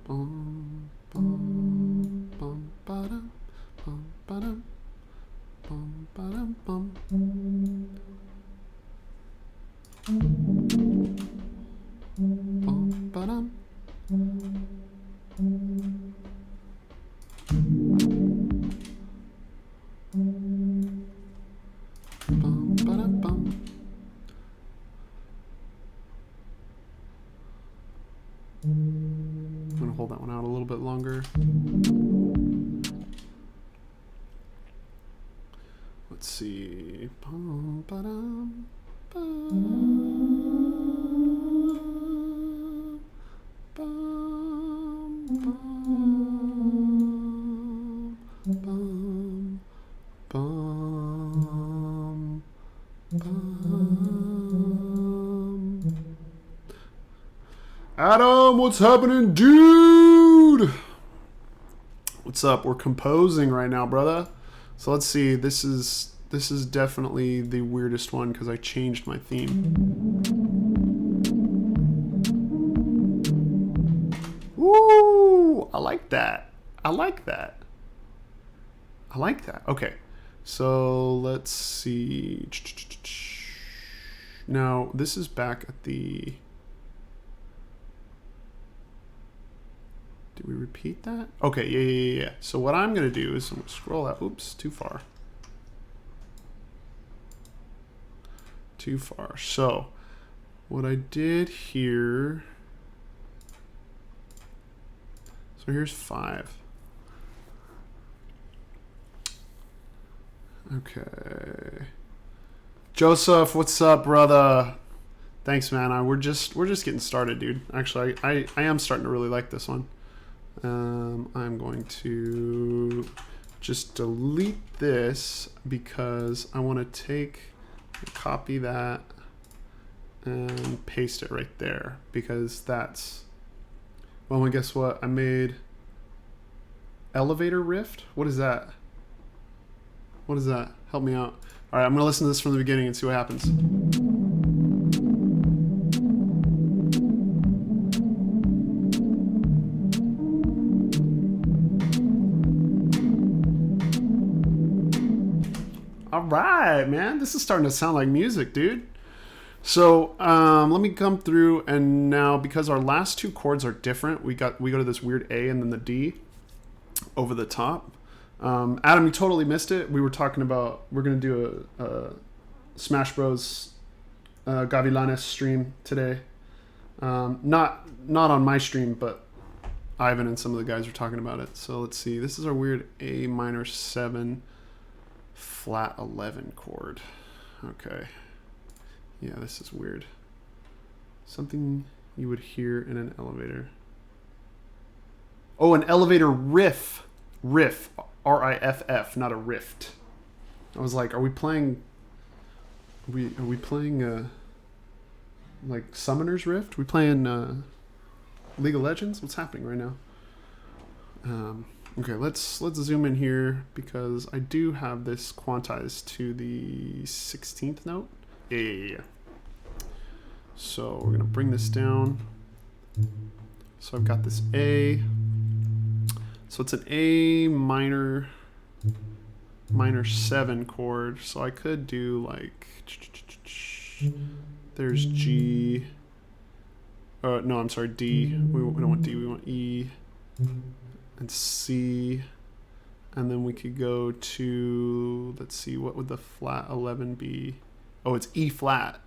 Bum, bum, bum, ba-dum, bum, ba-dum, bum, ba-dum, bum. Bum, ba-dum. Bum, ba-dum, bum. I'm going to hold that one out a little bit longer. Let's see. Bum, ba-dum, bum, bum, bum, bum, bum. Adam, what's happening, dude? What's up? We're composing right now, brother. So let's see. This is definitely the weirdest one because I changed my theme. Woo! I like that. I like that. I like that. Okay. So let's see. Now, this is back at the... Did we repeat that? Okay, yeah. So what I'm going to do is I'm going to scroll out. Oops, too far. Too far. So what I did here... So here's 5. Okay. Joseph, what's up, brother? Thanks, man. We're just getting started, dude. Actually, I am starting to really like this one. I'm going to just delete this because I want to copy that and paste it right there because that's, well, guess what? I made elevator rift. What is that? What is that? Help me out. All right, I'm gonna listen to this from the beginning and see what happens. All right, man. This is starting to sound like music, dude. So let me come through, and now because our last 2 chords are different, we go to this weird A and then the D over the top. Adam, you totally missed it. We were talking about we're gonna do a Smash Bros. Gavilanes stream today. Not on my stream, but Ivan and some of the guys were talking about it. So let's see. This is our weird A minor 7 flat 11 chord. Okay. Yeah, this is weird. Something you would hear in an elevator. Oh, an elevator riff. Riff. R-I-F-F, not a rift. I was like, are we playing... Are we playing like Summoner's Rift? Are we playing League of Legends? What's happening right now? Okay, let's zoom in here because I do have this quantized to the 16th note. Yeah. So we're gonna bring this down. So I've got this A. So it's an A minor 7 chord. So I could do like, there's G. No, I'm sorry, D. We don't want D, we want E and C. And then we could go to, let's see, what would the flat 11 be? Oh, it's E flat.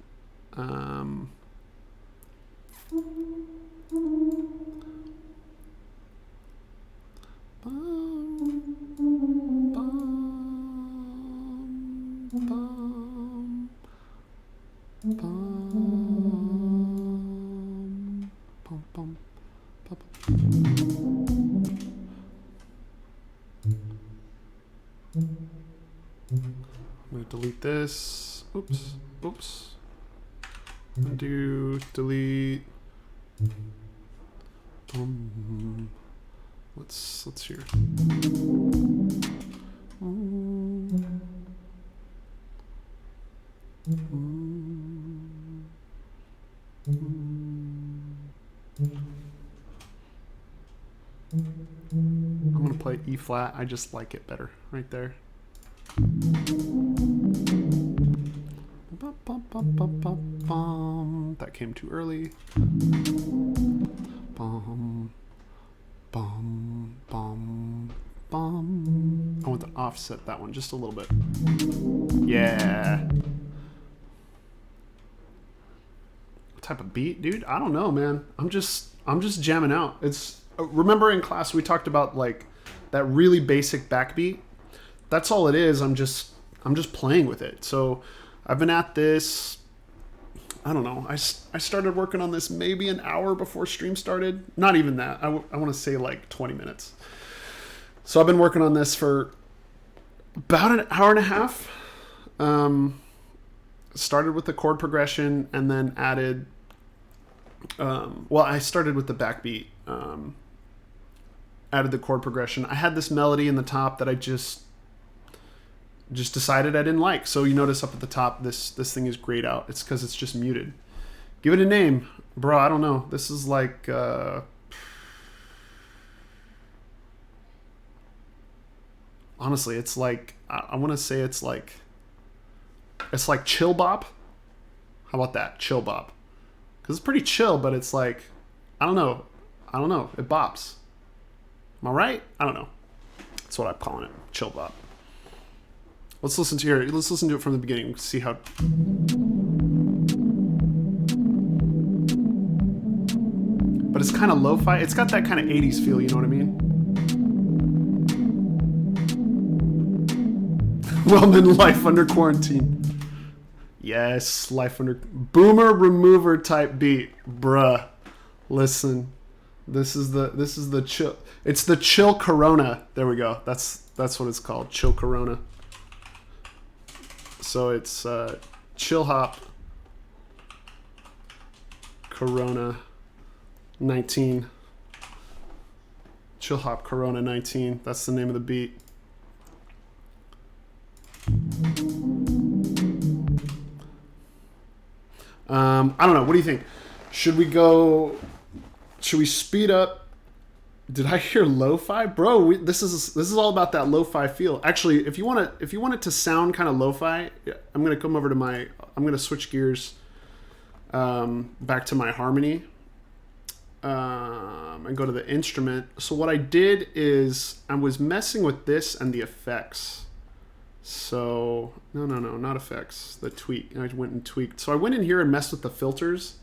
this. Oops. Oops. Undo, delete. Let's hear. I'm gonna play E flat. I just like it better right there. That came too early. Bum, bum, bum, bum. I want to offset that one just a little bit. Yeah. What type of beat, dude? I don't know, man. I'm just jamming out. It's remember in class we talked about like that really basic backbeat. That's all it is. I'm just playing with it. So I've been at this, I don't know. I started working on this maybe an hour before stream started. Not even that. I want to say like 20 minutes. So I've been working on this for about an hour and a half. Started with the chord progression and then added, well, I started with the backbeat, added the chord progression. I had this melody in the top that I just decided I didn't like. So you notice up at the top, this thing is grayed out. It's because it's just muted. Give it a name. Bro, I don't know. This is like... honestly, it's like... I want to say it's like chill bop. How about that? Chill bop. Because it's pretty chill, but it's like... I don't know. It bops. Am I right? I don't know. That's what I'm calling it. Chill bop. Let's listen to it from the beginning. See how. But it's kind of lo-fi. It's got that kind of 80s feel, you know what I mean? Well-known life under quarantine. Yes, life under boomer remover type beat, bruh. Listen, this is the chill. It's the chill Corona. There we go. That's what it's called. Chill Corona. So it's chill hop Corona 19. Chill hop Corona 19. That's the name of the beat. I don't know. What do you think? Should we speed up? Did I hear lo-fi, bro? This is all about that lo-fi feel. Actually, if you want it to sound kind of lo-fi, I'm gonna come over to I'm gonna switch gears back to my harmony and go to the instrument. So what I did is I was messing with this and the effects. So no, not effects. The tweak. I went and tweaked. So I went in here and messed with the filters.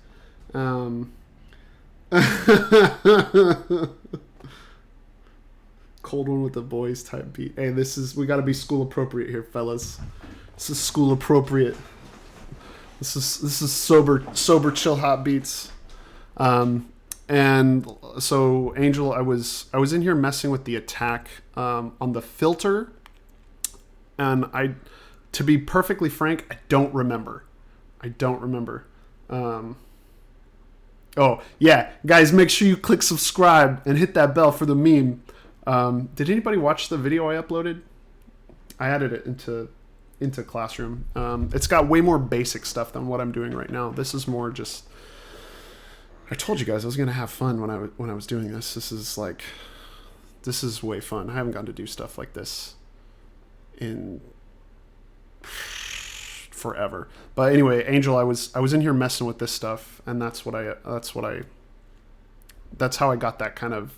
Cold one with the boys type beat. Hey, we got to be school appropriate here, fellas. This is school appropriate. This is sober chill hop beats. And so Angel, I was in here messing with the attack on the filter, and to be perfectly frank, I don't remember. Oh yeah, guys, make sure you click subscribe and hit that bell for the meme. Did anybody watch the video I uploaded? I added it into Classroom. It's got way more basic stuff than what I'm doing right now. This is more just. I told you guys I was gonna have fun when I was doing this. This is way fun. I haven't gotten to do stuff like this in forever. But anyway, Angel, I was in here messing with this stuff, and that's how I got that kind of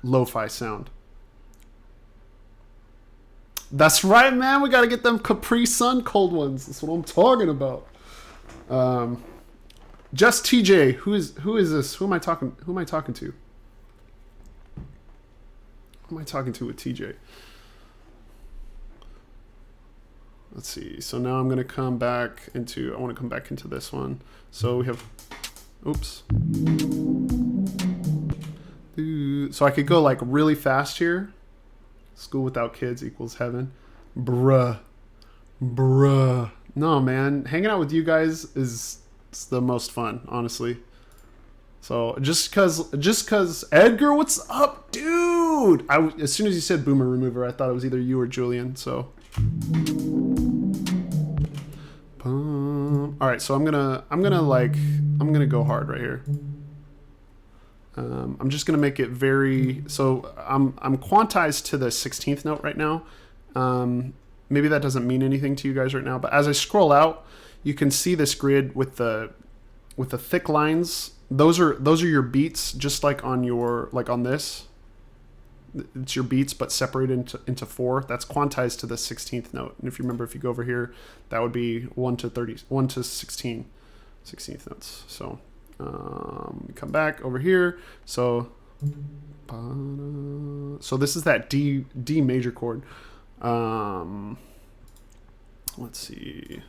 lo-fi sound. That's right, man. We got to get them Capri Sun cold ones. That's what I'm talking about. Just TJ. Who is this? Who am I talking to? Who am I talking to with TJ? Let's see. So now I'm going to come back into, I want to come back into this one. So we have, oops. So I could go like really fast here. School without kids equals heaven. Bruh. Bruh. No, man. Hanging out with you guys is the most fun, honestly. So just cause Edgar, what's up, dude? As soon as you said Boomer Remover, I thought it was either you or Julian. So, all right. So I'm gonna go hard right here. I'm just gonna make it very. So I'm quantized to the 16th note right now. Maybe that doesn't mean anything to you guys right now, but as I scroll out, you can see this grid with the thick lines. Those are your beats, just like on this. It's your beats, but separated into 4. That's quantized to the 16th note. And if you remember, if you go over here, that would be 1 to 30, 1 to 16, 16th notes. So come back over here. So this is that D major chord. Let's see.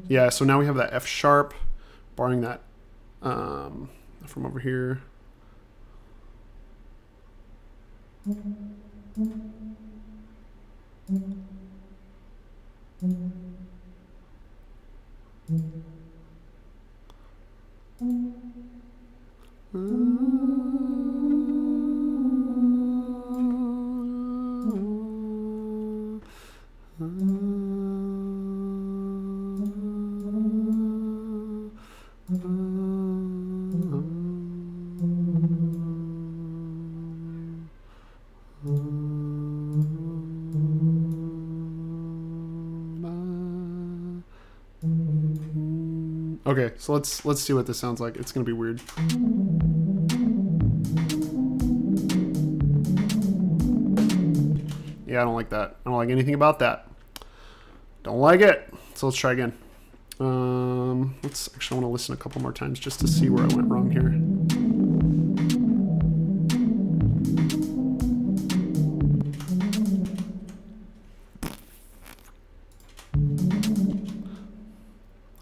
Yeah, so now we have that F sharp, barring that from over here. Okay, so let's see what this sounds like. It's gonna be weird. Yeah, I don't like that. I don't like anything about that. Don't like it. So let's try again. Let's actually, I want to listen a couple more times just to see where I went wrong here.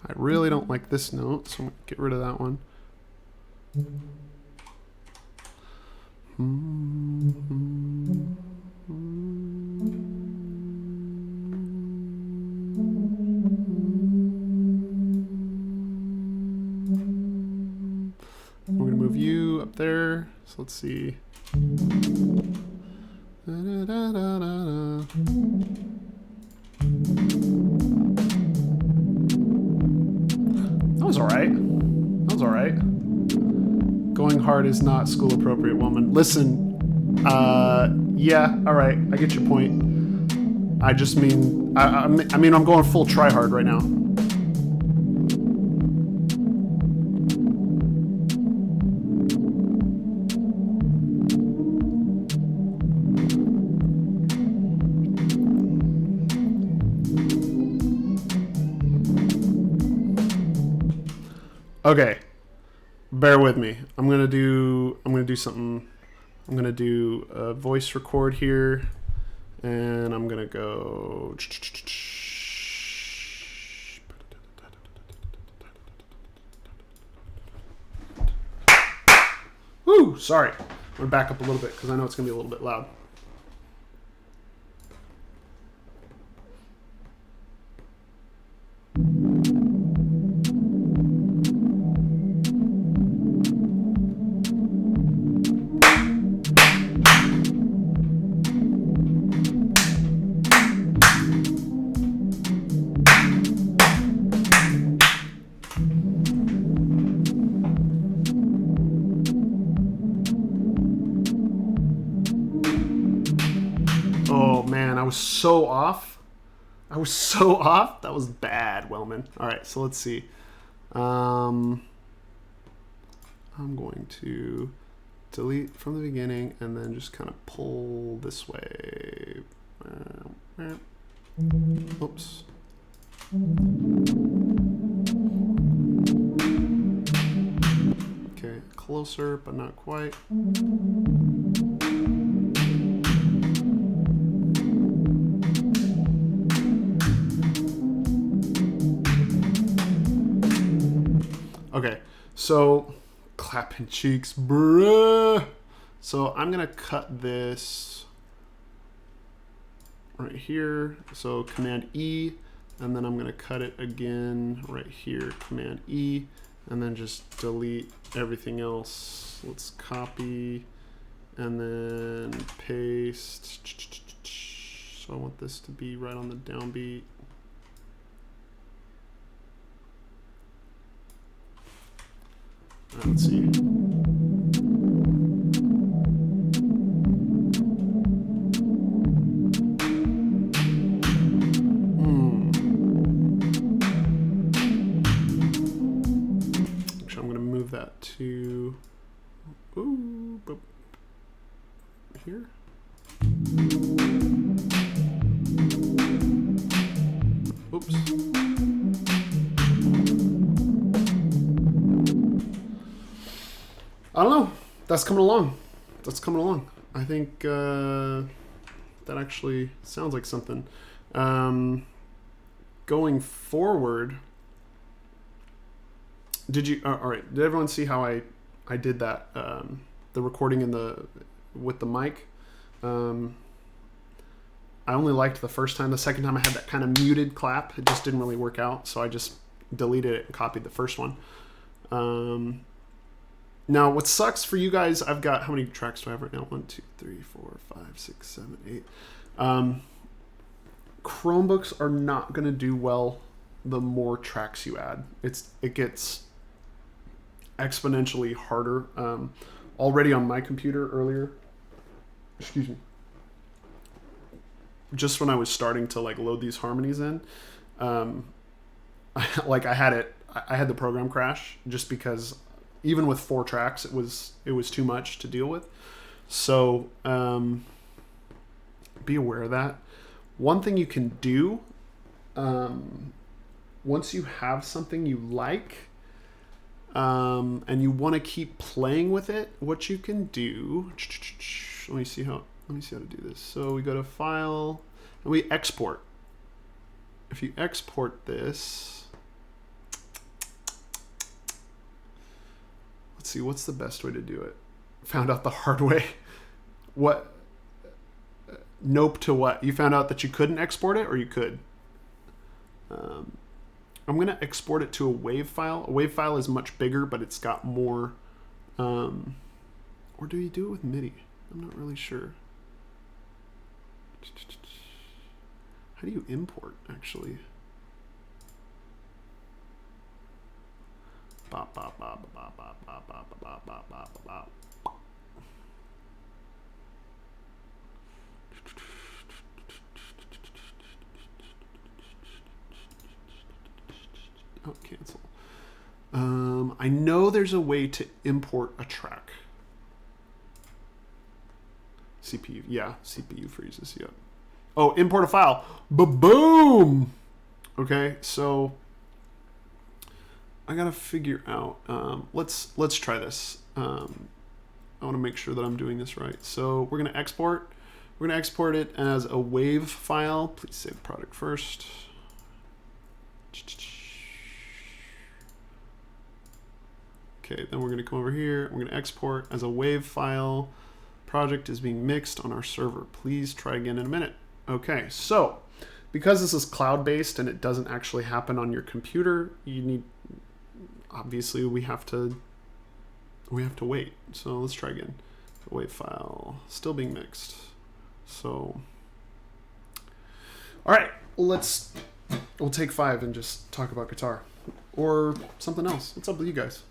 I really don't like this note, so I'm going to get rid of that one. We're going to move you up there. So let's see. That was alright. That was alright. Going hard is not school appropriate, woman. Listen, yeah, alright, I get your point. I just mean, I mean, I'm going full try hard right now. Okay, bear with me. I'm gonna do something. I'm gonna do a voice record here, and I'm gonna go. Woo! Sorry, I'm gonna back up a little bit because I know it's gonna be a little bit loud. Oh man, I was so off. I was so off. That was bad, Wellman. All right, so let's see. I'm going to delete from the beginning and then just kind of pull this way. Oops. Okay, closer, but not quite. Okay, so clapping cheeks, bruh. So I'm gonna cut this right here. So Command E, and then I'm going to cut it again right here, Command E, and then just delete everything else. Let's copy and then paste. So I want this to be right on the downbeat. Let's see. Actually, I'm going to move that to here. Oops. I don't know. That's coming along. That's coming along. I think that actually sounds like something. Going forward, did you? All right. Did everyone see how I did that? The recording with the mic. I only liked the first time. The second time I had that kind of muted clap. It just didn't really work out. So I just deleted it and copied the first one. Now, what sucks for you guys, I've got, how many tracks do I have right now? 1, 2, 3, 4, 5, 6, 7, 8. Chromebooks are not going to do well the more tracks you add. It gets exponentially harder. Already on my computer earlier, excuse me, just when I was starting to like load these harmonies in, I had the program crash just because even with 4 tracks, it was too much to deal with. So be aware of that. One thing you can do, once you have something you like, and you want to keep playing with it, what you can do, let me see how to do this. So we go to File and we export. If you export this, let's see, what's the best way to do it? Found out the hard way. What? Nope to what? You found out that you couldn't export it, or you could? I'm going to export it to a WAV file. A WAV file is much bigger, but it's got more... or do you do it with MIDI? I'm not really sure. How do you import, actually? Bop, bop, bop, bop, bop, bop, bop, bop, bop, bop, bop. Oh, cancel. I know there's a way to import a track. CPU, yeah, CPU freezes, yeah. Oh, import a file. Ba-boom! Okay, so I gotta figure out. Let's try this. I want to make sure that I'm doing this right. So we're gonna export. We're gonna export it as a WAV file. Please save the product first. Okay, then we're gonna come over here. We're gonna export as a WAV file. Project is being mixed on our server. Please try again in a minute. Okay, so because this is cloud-based and it doesn't actually happen on your computer, you need, obviously we have to wait. So let's try again. WAV file still being mixed. So, all right, we'll take 5 and just talk about guitar or something else. What's up with you guys?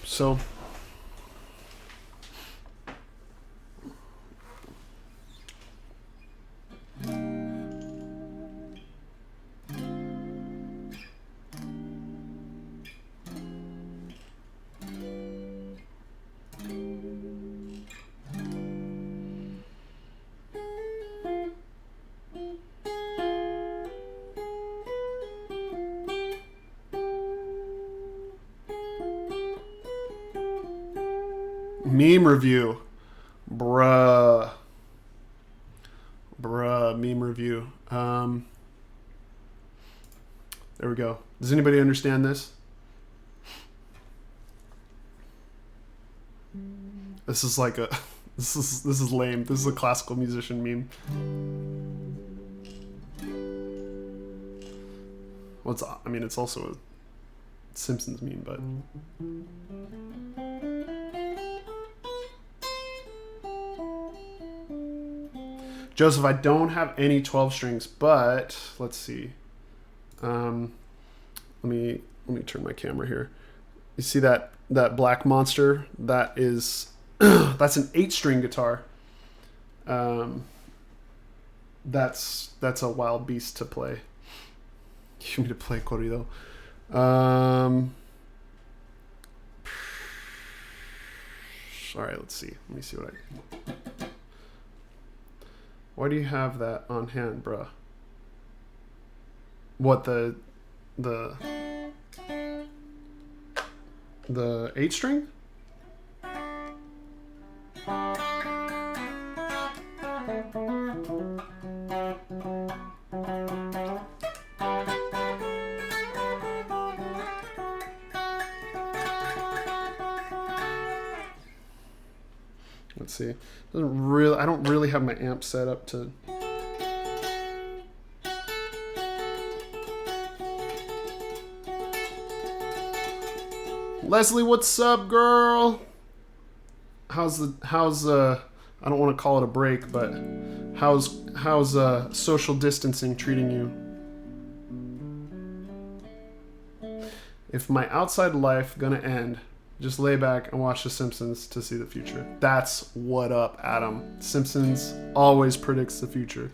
So Meme review. Bruh, meme review. There we go. Does anybody understand this? This is like a this is lame. This is a classical musician meme. Well, I mean, it's also a Simpsons meme, but Joseph, I don't have any 12 strings, but let's see. Let me turn my camera here. You see that black monster? That is that's an 8-string guitar. That's a wild beast to play. You need to play corrido. All right, let's see. Let me see what I. Why do you have that on hand, bruh? What, the 8-string? Let's see. I don't really have my amp set up to. Leslie, what's up, girl? How's I don't want to call it a break, but how's social distancing treating you? If my outside life gonna end, just lay back and watch The Simpsons to see the future. That's what up, Adam. Simpsons always predicts the future.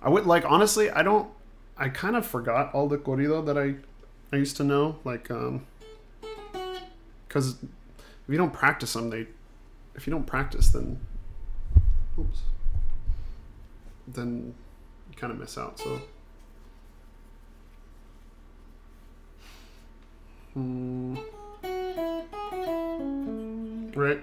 I would honestly, I kind of forgot all the corrido that I used to know, because if you don't practice them, if you don't practice, then you kind of miss out. So right.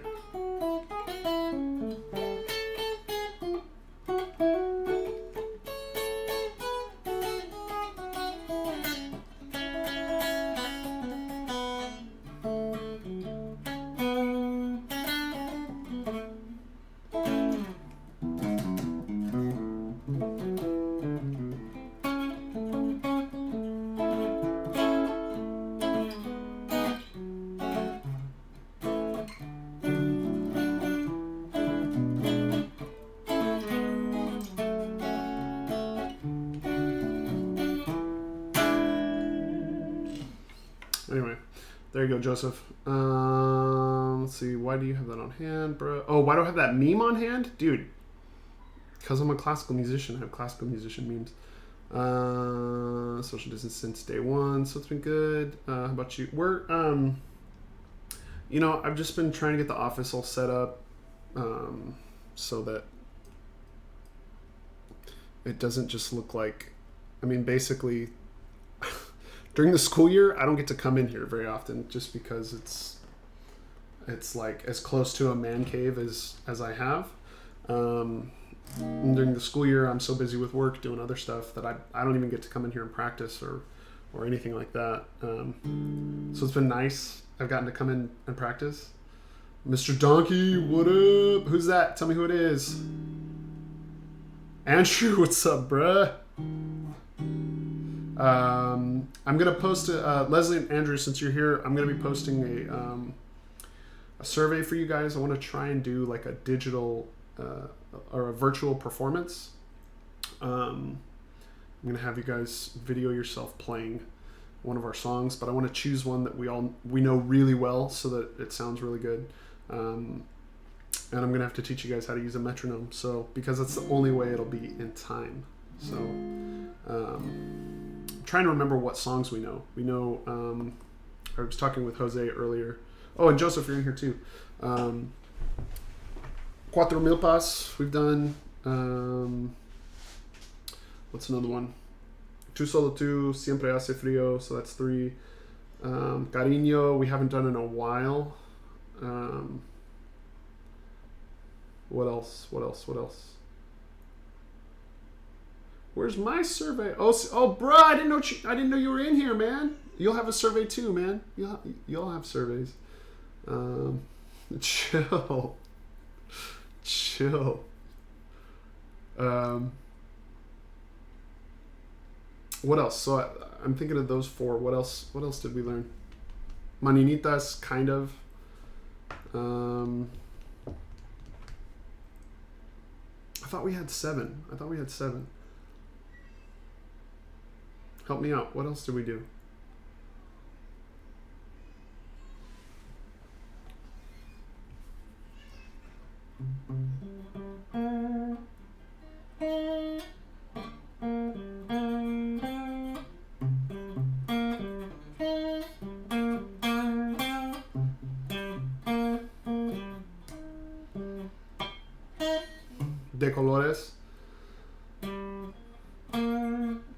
Anyway, there you go, Joseph. Let's see. Why do you have that on hand, bro? Oh, why do I have that meme on hand? Dude, because I'm a classical musician. I have classical musician memes. Social distance since day one, so it's been good. How about you? We're, I've just been trying to get the office all set up so that it doesn't just look like, basically... During the school year, I don't get to come in here very often just because it's like as close to a man cave as I have. During the school year, I'm so busy with work doing other stuff that I don't even get to come in here and practice or anything like that. So it's been nice. I've gotten to come in and practice. Mr. Donkey, what up? Who's that? Tell me who it is. Andrew, what's up, bruh? I'm gonna post Leslie and Andrew, since you're here, I'm gonna be posting a survey for you guys. I want to try and do like a digital or a virtual performance. I'm gonna have you guys video yourself playing one of our songs, but I want to choose one that we know really well so that it sounds really good. And I'm gonna have to teach you guys how to use a metronome, so because that's the only way it'll be in time. So I'm trying to remember what songs we know. We know, I was talking with Jose earlier. Oh, and Joseph, you're in here too. Cuatro Milpas, we've done. What's another one? Tu solo tu, siempre hace frío, so that's 3. Cariño, we haven't done in a while. What else? What else? What else? Where's my survey? Oh, bruh, I didn't know you were in here, man. You'll have a survey too, man. You'll have surveys. Chill. What else? So I'm thinking of those 4. What else did we learn? Maninitas, kind of. I thought we had 7. Help me out. What else did we do? De colores.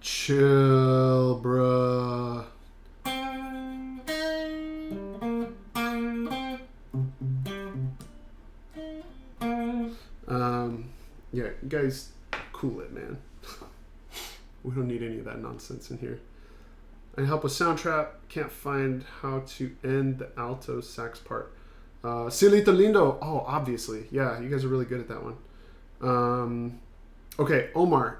Chill, bruh. Yeah, guys, cool it, man. We don't need any of that nonsense in here. I help with Soundtrap. Can't find how to end the alto sax part. Cielito Lindo. Oh, obviously. Yeah, you guys are really good at that one. Okay, Omar.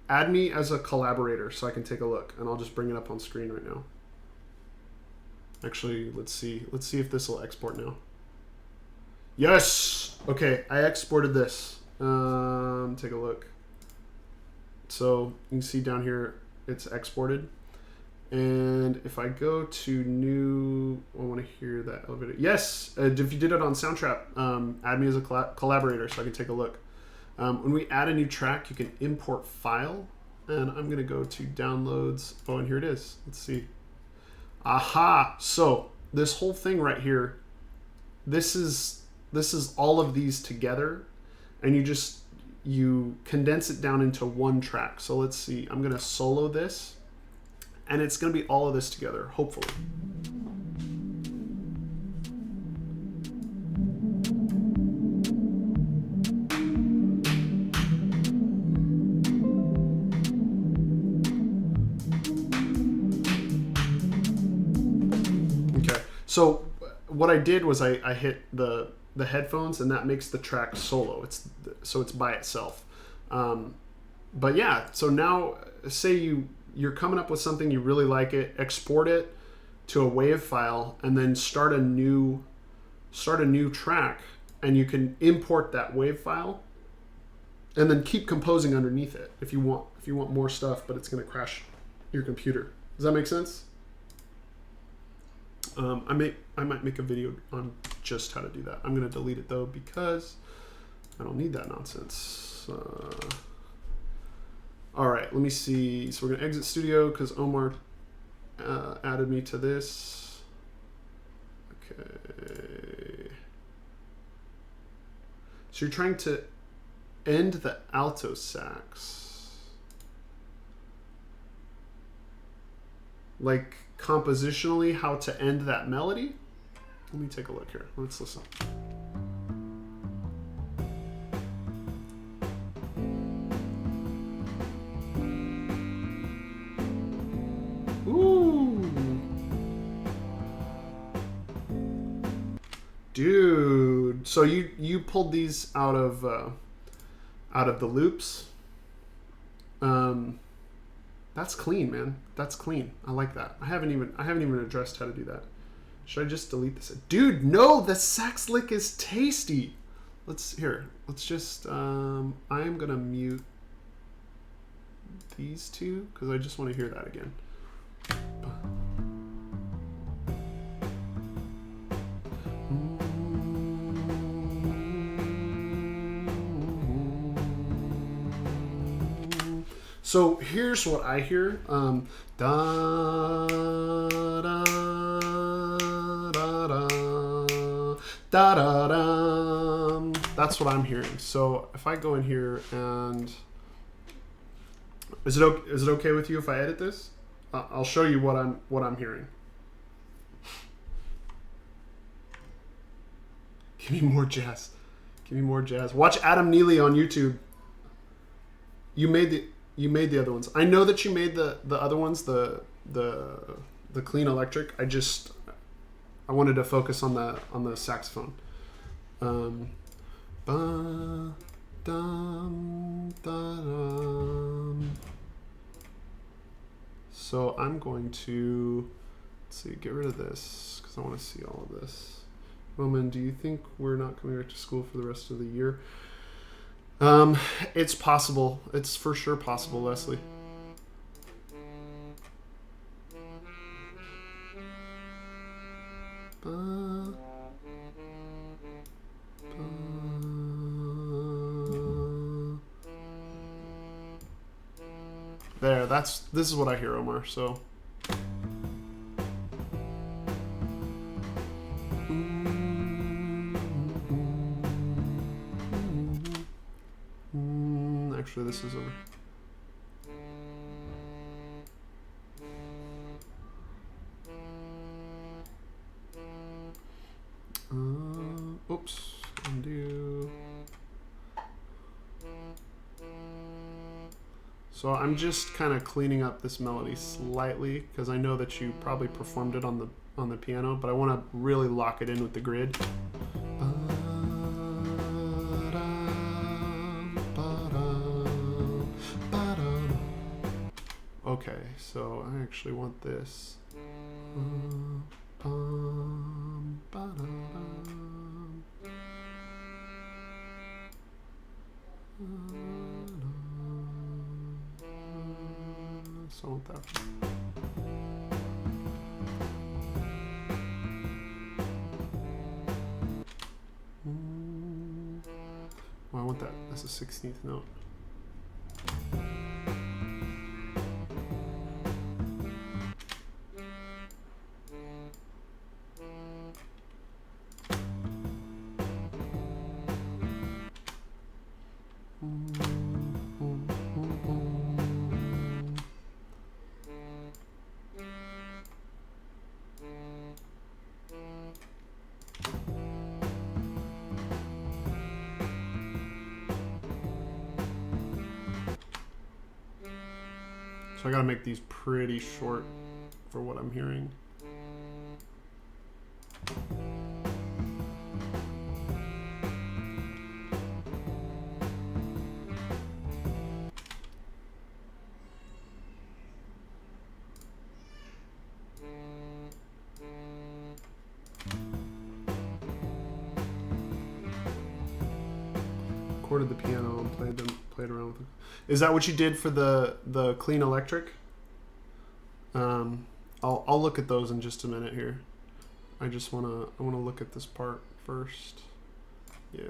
Add me as a collaborator so I can take a look, and I'll just bring it up on screen right now. Actually, let's see if this will export now. Yes. Okay, I exported this. Take a look. So you can see down here it's exported, and if I go to new, I want to hear that elevator. Yes, if you did it on Soundtrap, add me as a collaborator so I can take a look. When we add a new track, you can import file, and I'm gonna go to downloads. Oh, and here it is. Let's see. Aha! So this whole thing right here, this is all of these together, and you condense it down into one track. So let's see. I'm gonna solo this, and it's gonna be all of this together, hopefully. So what I did was I hit the headphones, and that makes the track solo. It's by itself. But yeah, so now say you're coming up with something, you really like it, export it to a WAV file, and then start a new track, and you can import that WAV file, and then keep composing underneath it if you want more stuff, but it's going to crash your computer. Does that make sense? I might make a video on just how to do that. I'm going to delete it though because I don't need that nonsense. All right, let me see. So we're going to exit studio because Omar added me to this. Okay. So you're trying to end the alto sax. Like compositionally, how to end that melody? Let me take a look here. Let's listen. Ooh. Dude, so you pulled these out of the loops. That's clean, man. That's clean. I like that. I haven't even addressed how to do that. Should I just delete this? Dude, no, the sax lick is tasty. Let's just I am gonna mute these two because I just want to hear that again. So here's what I hear. Da, da, da, da, da, da, da. That's what I'm hearing. So if I go in here and Is it okay with you if I edit this? I'll show you what I'm hearing. Give me more jazz. Give me more jazz. Watch Adam Neely on YouTube. You made the other ones. I know that you made the other ones, the clean electric. I wanted to focus on the saxophone. Ba, dum, da, dum. So I'm going to, let's see, get rid of this because I want to see all of this. Roman, do you think we're not coming back to school for the rest of the year? It's possible. It's for sure possible, Leslie. There, this is what I hear, Omar, so. Actually, this is over. Oops, undo. So I'm just kind of cleaning up this melody slightly because I know that you probably performed it on the piano, but I want to really lock it in with the grid. Okay, so I actually want this. So I want that. Well, I want that. That's a 16th note. So I gotta make these pretty short for what I'm hearing. Recorded the piano and played around with it. Is that what you did for the clean electric? I'll look at those in just a minute here. I wanna look at this part first. Yeah.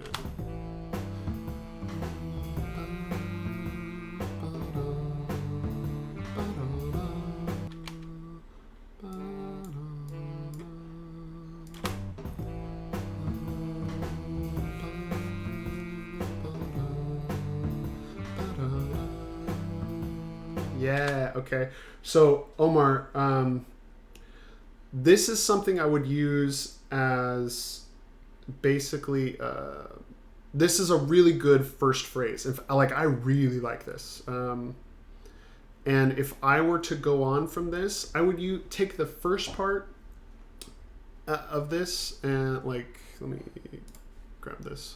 Yeah, okay. So, Omar, this is something I would use as basically, this is a really good first phrase. I really like this. And if I were to go on from this, I would take the first part of this and let me grab this.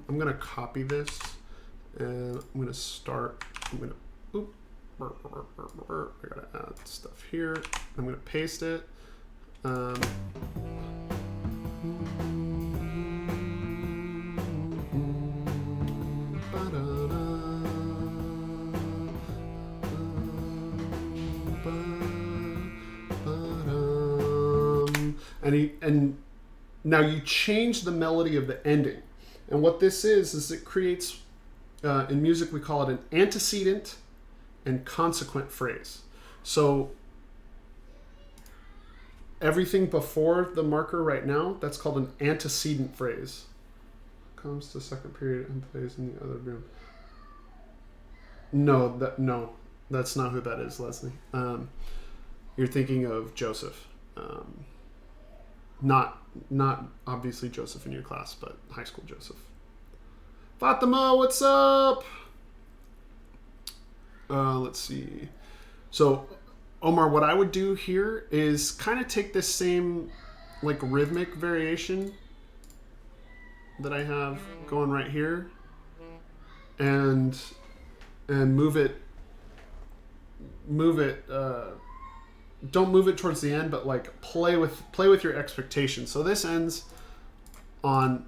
I'm gonna copy this and I'm gonna start. I gotta add stuff here. I'm gonna paste it. And now you change the melody of the ending. And what this is it creates, in music we call it an antecedent and consequent phrase. So everything before the marker right now, that's called an antecedent phrase. comes to second period and plays in the other room. No, that's not who that is, Leslie. You're thinking of Joseph. Not obviously Joseph in your class, but high school Joseph. Fatima, what's up? Let's see. So, Omar, what I would do here is kind of take this same like rhythmic variation that I have going right here and move it don't move it towards the end, but like play with your expectations. So this ends on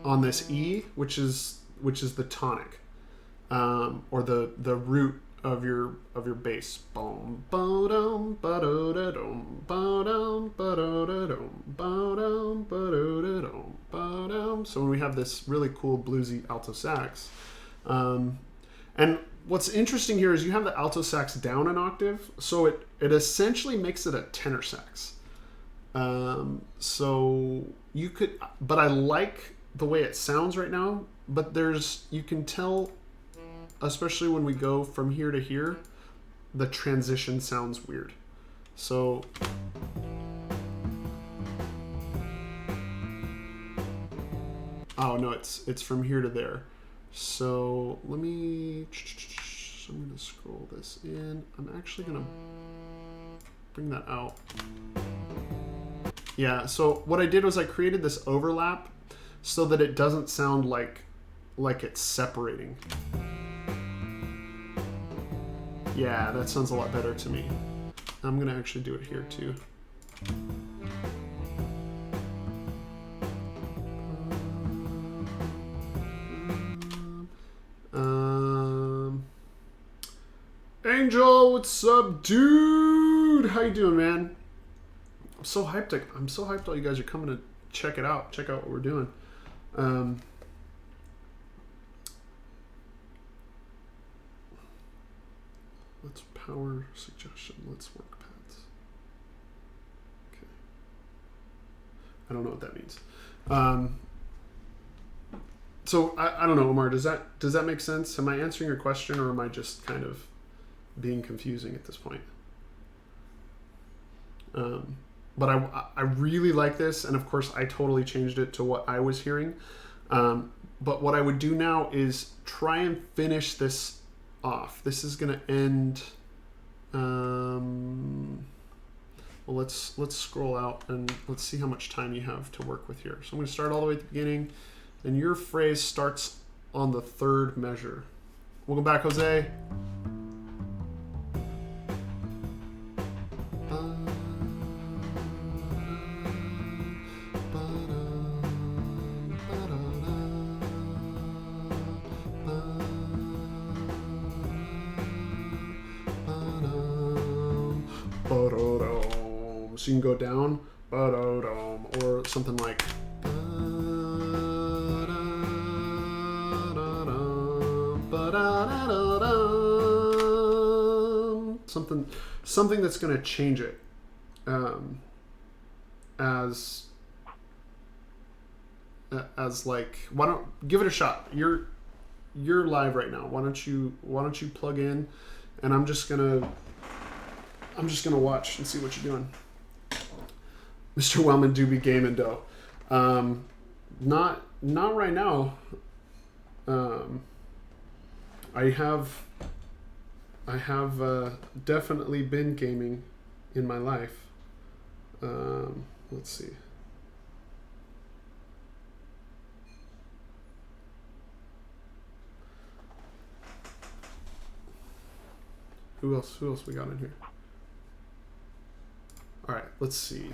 this E, which is the tonic, or the root of your bass. Boom, ba-dum, ba-do-da-dum, ba-dum, ba-do-da-dum, ba-dum, ba-do-da-dum, ba-dum. So when we have this really cool bluesy alto sax, and what's interesting here is you have the alto sax down an octave, so it essentially makes it a tenor sax. So you could, but I like the way it sounds right now, but you can tell, especially when we go from here to here, the transition sounds weird. So oh no, it's from here to there. So I'm gonna scroll this in. I'm actually gonna bring that out. Yeah, so what I did was I created this overlap so that it doesn't sound like it's separating. Yeah, that sounds a lot better to me. I'm gonna actually do it here too. Angel, what's up, dude? How you doing, man? I'm so hyped all you guys are coming to check it out. Check out what we're doing. Let's power suggestion. Let's work paths. Okay. I don't know what that means. So I don't know, Omar. Does that make sense? Am I answering your question, or am I just kind of being confusing at this point? But I really like this, and of course I totally changed it to what I was hearing. But what I would do now is try and finish this off. This is going to end. Well, let's scroll out and let's see how much time you have to work with here. So I'm going to start all the way at the beginning, and your phrase starts on the third measure. Welcome back, Jose. So you can go down, or something like something that's going to change it, as like, why don't give it a shot? You're live right now. Why don't you plug in, and I'm just gonna watch and see what you're doing. Mr. Wellman do be gaming dough. Not right now. I have definitely been gaming in my life. Let's see. Who else we got in here? All right, let's see. I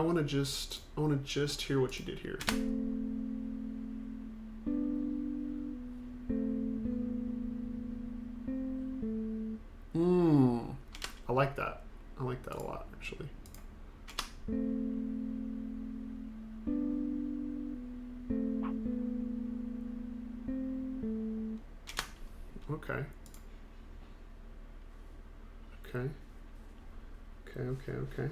want to just hear what you did here. I like that. I like that a lot, actually. Okay. Okay. Okay.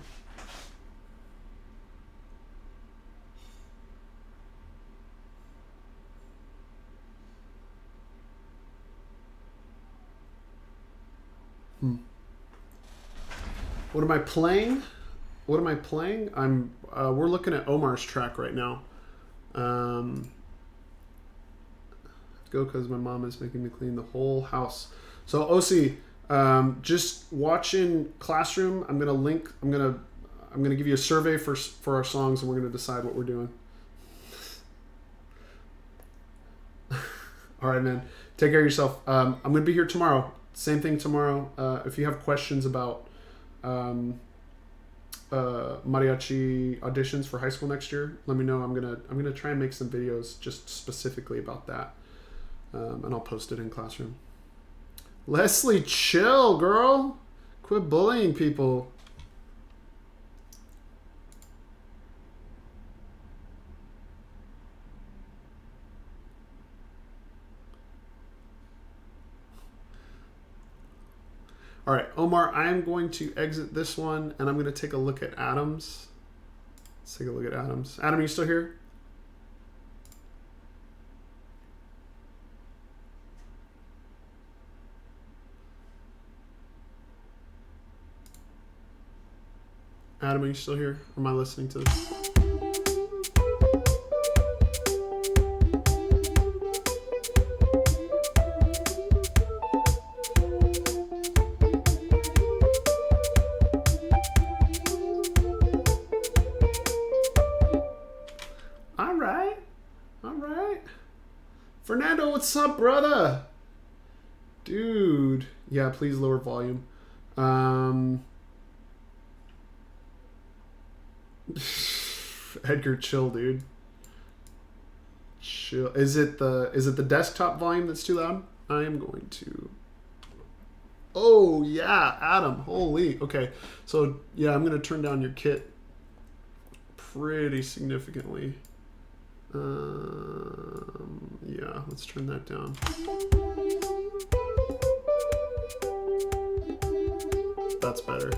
What am I playing? We're looking at Omar's track right now. Go because my mom is making me clean the whole house. So OC, just watch in Classroom. I'm gonna give you a survey for our songs, and we're gonna decide what we're doing. All right, man. Take care of yourself. I'm gonna be here tomorrow. Same thing tomorrow. If you have questions about mariachi auditions for high school next year, let me know. I'm gonna try and make some videos just specifically about that, and I'll post it in Classroom. Leslie, chill, girl. Quit bullying people. All right, Omar, I am going to exit this one, and I'm going to take a look at Adam's. Let's take a look at Adam's. Adam, are you still here? Adam, are you still here? Or am I listening to this? All right. Fernando, what's up, brother? Dude. Yeah, please lower volume. Edgar, chill, dude. Chill. Is it the desktop volume that's too loud? I am going to. Oh yeah, Adam. Holy. Okay. So yeah, I'm gonna turn down your kit pretty significantly. Yeah, let's turn that down. That's better.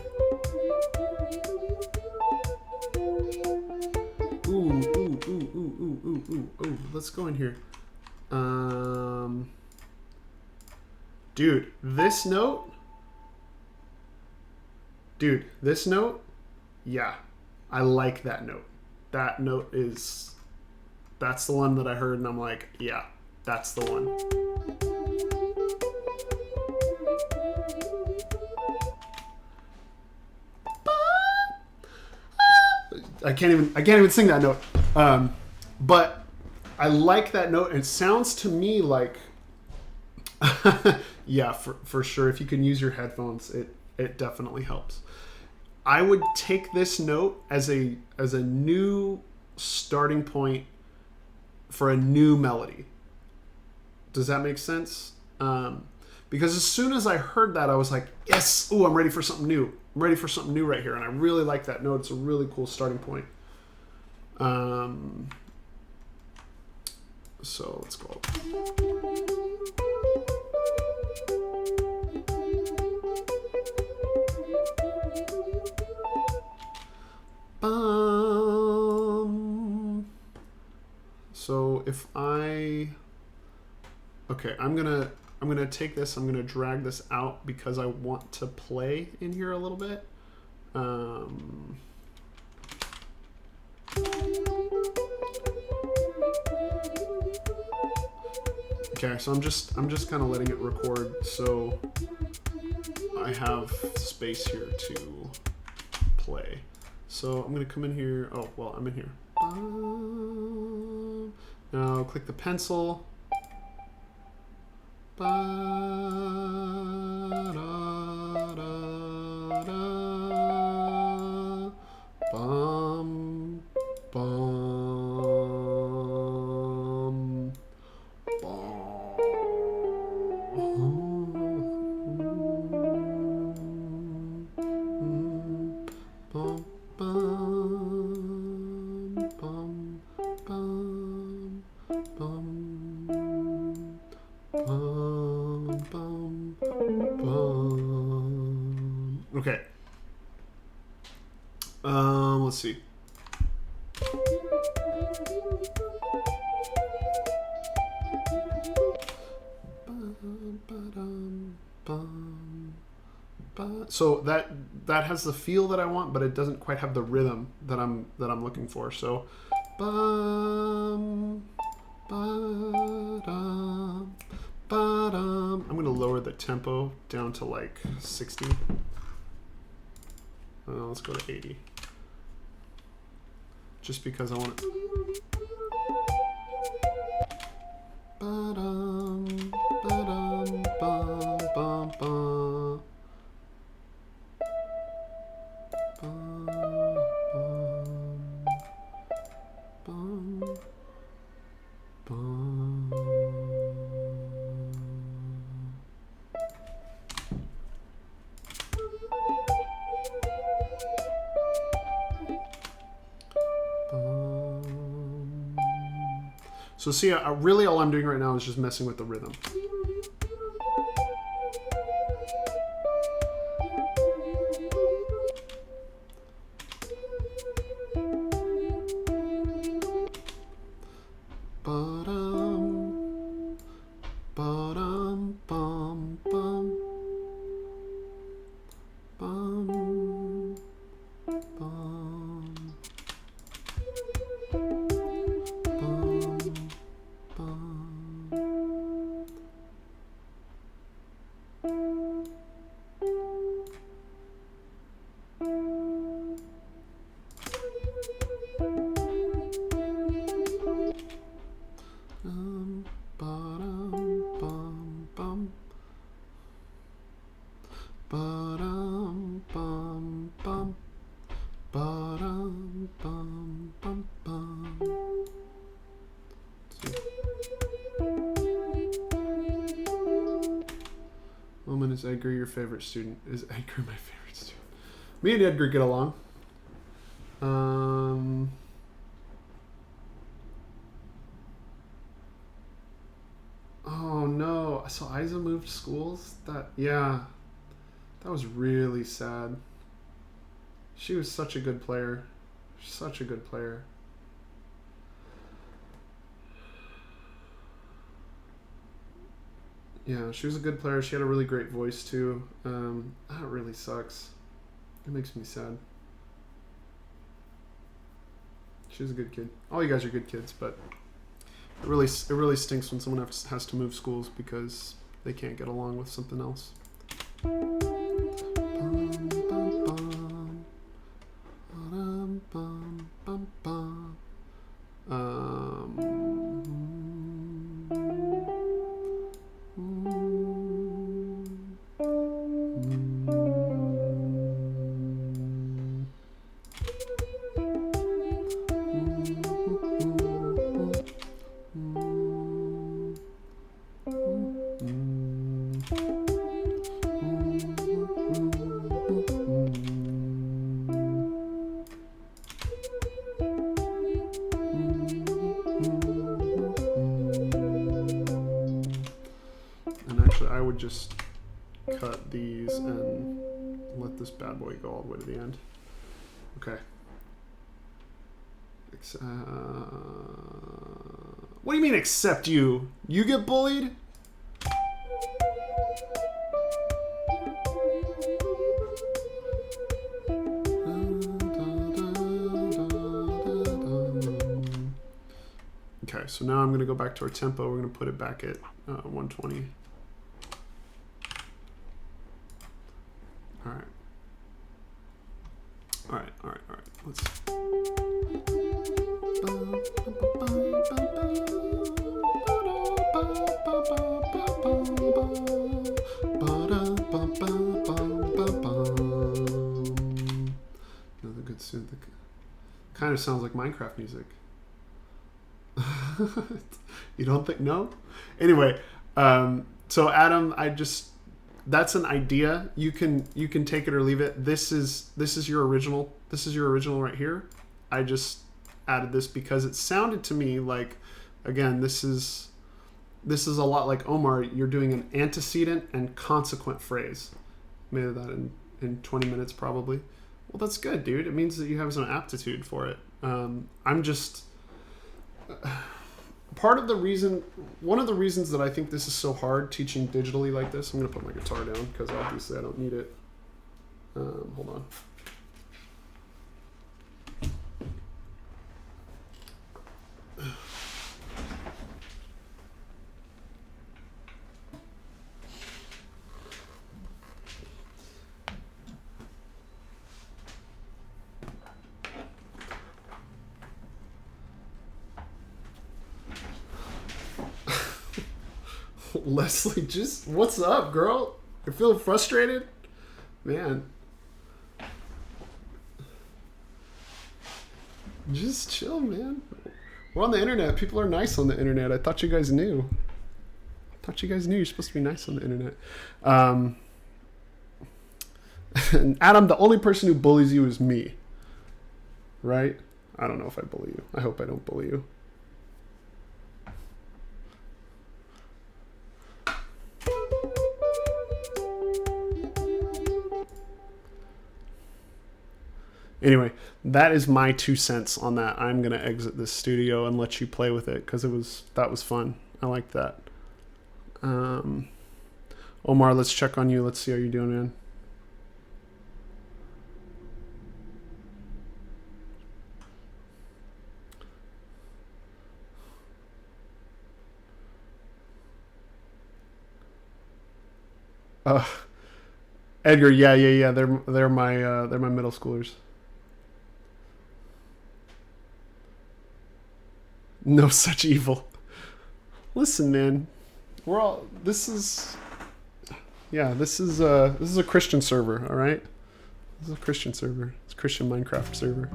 Ooh, let's go in here. Dude, this note, yeah, I like that note. That note that's the one that I heard, and I'm like, yeah, that's the one. I can't even sing that note. But I like that note, and it sounds to me like, yeah, for sure. If you can use your headphones, it definitely helps. I would take this note as a new starting point for a new melody. Does that make sense? Because as soon as I heard that, I was like, yes, ooh, I'm ready for something new. I'm ready for something new right here. And I really like that note. It's a really cool starting point. So let's go. So if I'm gonna take this, I'm gonna drag this out because I want to play in here a little bit. Okay, so I'm just kind of letting it record so I have space here to play. So I'm gonna come in here. Oh well, I'm in here. Now click the pencil. Bum, bum, bum, bum, bum, bum, bum, bum, bum. So that has the feel that I want, but it doesn't quite have the rhythm that I'm looking for. So I'm going to lower the tempo down to like 60. Let's go to 80. Just because I want to. So see, really all I'm doing right now is just messing with the rhythm. Is Edgar your favorite student? Is Edgar my favorite student? Me and Edgar get along. Oh no! So Isa moved schools. That was really sad. She was such a good player. Such a good player. Yeah, she was a good player. She had a really great voice too. That really sucks. It makes me sad. She was a good kid. All you guys are good kids, but it really stinks when someone has to move schools because they can't get along with something else. Just cut these and let this bad boy go all the way to the end. Okay. What do you mean accept you? You get bullied? Okay, so now I'm going to go back to our tempo. We're going to put it back at 120. All right. Let's. Another good synth. Kind of sounds like Minecraft music. You don't think? No? Anyway, so Adam, that's an idea. You can take it or leave it. This is your original. This is your original right here. I just added this because it sounded to me like, again, this is a lot like Omar. You're doing an antecedent and consequent phrase. Made that in 20 minutes probably. Well, that's good, dude. It means that you have some aptitude for it. I'm just part of the reason, one of the reasons that I think this is so hard teaching digitally like this, I'm going to put my guitar down because obviously I don't need it. Hold on. Leslie, just what's up, girl? You're feeling frustrated? Man. Just chill, man. We're on the internet. People are nice on the internet. I thought you guys knew. You're supposed to be nice on the internet. And Adam, the only person who bullies you is me. Right? I don't know if I bully you. I hope I don't bully you. Anyway, that is my 2 cents on that. I'm gonna exit this studio and let you play with it because that was fun. I like that. Omar, let's check on you. Let's see how you're doing, man. Edgar, yeah. They're my middle schoolers. No such evil. Listen, man. This is a Christian server, all right? This is a Christian server. It's a Christian Minecraft server.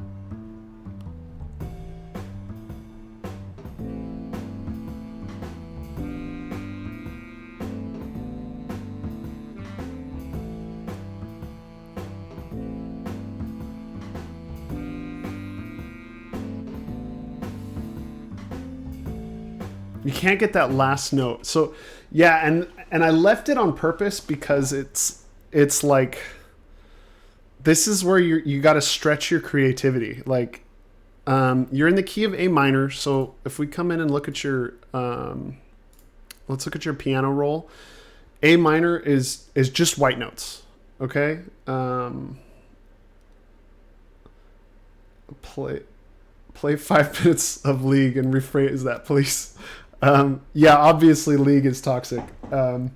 You can't get that last note. So yeah, and I left it on purpose because it's like this is where you got to stretch your creativity. Like you're in the key of A minor, so if we come in and look at your let's look at your piano roll. A minor is just white notes, okay? Play 5 minutes of League and rephrase that, please. Yeah, obviously League is toxic. I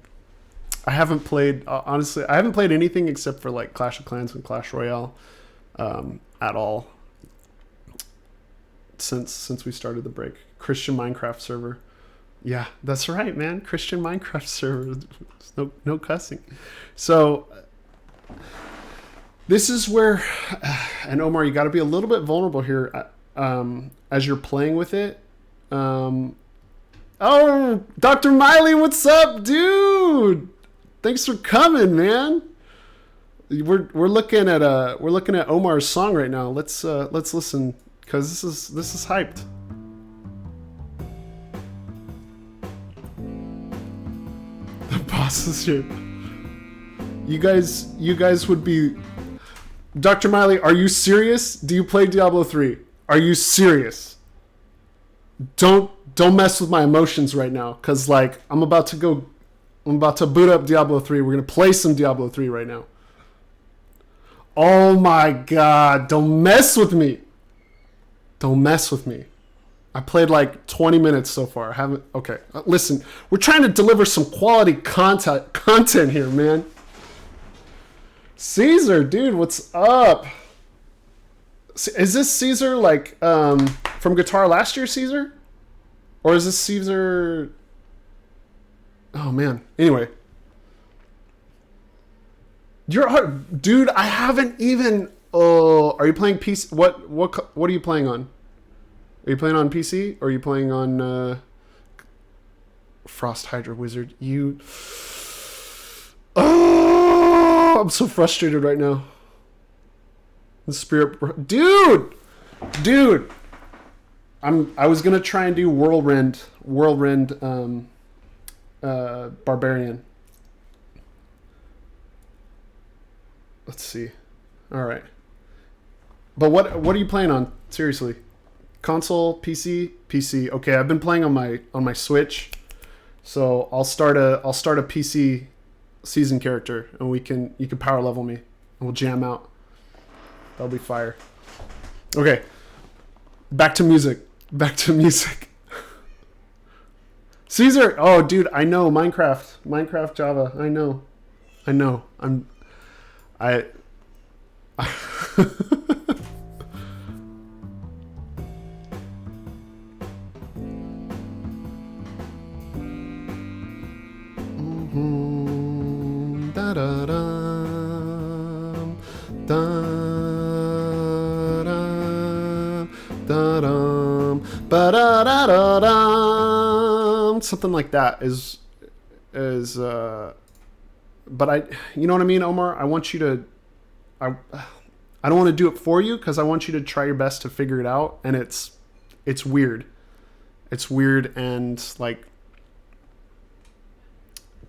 haven't played, honestly, I haven't played anything except for like Clash of Clans and Clash Royale at all since we started the break. Christian Minecraft server. Yeah, that's right, man. Christian Minecraft server. No cussing. So this is where, and Omar, you got to be a little bit vulnerable here as you're playing with it. Oh, Dr. Miley, what's up, dude? Thanks for coming, man. We're looking at Omar's song right now. Let's listen because this is hyped. The boss is here. You guys would be. Dr. Miley, are you serious? Do you play Diablo 3? Are you serious? Don't mess with my emotions right now, cause like I'm about to boot up Diablo 3. We're gonna play some Diablo 3 right now. Oh my god! Don't mess with me. Don't mess with me. I played like 20 minutes so far. I haven't. Okay, listen. We're trying to deliver some quality content here, man. Caesar, dude, what's up? Is this Caesar like from Guitar last year, Caesar? Or is this Caesar? Oh man. Anyway, dude. I haven't even. Oh, are you playing PC? What are you playing on? Are you playing on PC or are you playing on Frost Hydra Wizard? Oh, I'm so frustrated right now. The spirit, dude. I was gonna try and do Whirlwind, Barbarian. Let's see. All right. But what are you playing on? Seriously, console, PC. Okay, I've been playing on my Switch, so I'll start a PC season character, and you can power level me, and we'll jam out. That'll be fire. Okay, back to music. Caesar, oh dude, I know Minecraft Java. I know. I da da da da da da ba da da da da, something like that is but you know what I mean, Omar? I want you to I don't want to do it for you because I want you to try your best to figure it out, and it's weird. It's weird, and like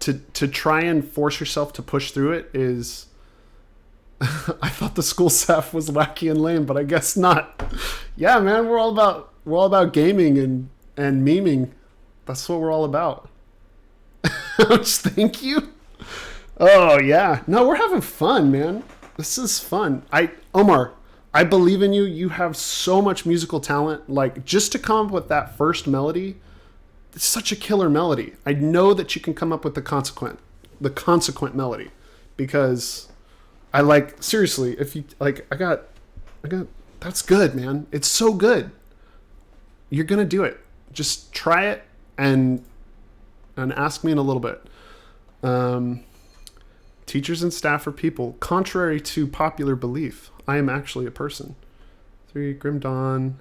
to try and force yourself to push through it is I thought the school staff was wacky and lame, but I guess not. Yeah, man, we're all about gaming and memeing. That's what we're all about. Thank you. Oh yeah. No, we're having fun, man. This is fun. Omar, I believe in you. You have so much musical talent. Like, just to come up with that first melody, it's such a killer melody. I know that you can come up with the consequent melody, because I like, seriously, if you like, I got that's good, man. It's so good. You're gonna do it. Just try it and ask me in a little bit. Teachers and staff are people. Contrary to popular belief, I am actually a person. 3 Grim Dawn,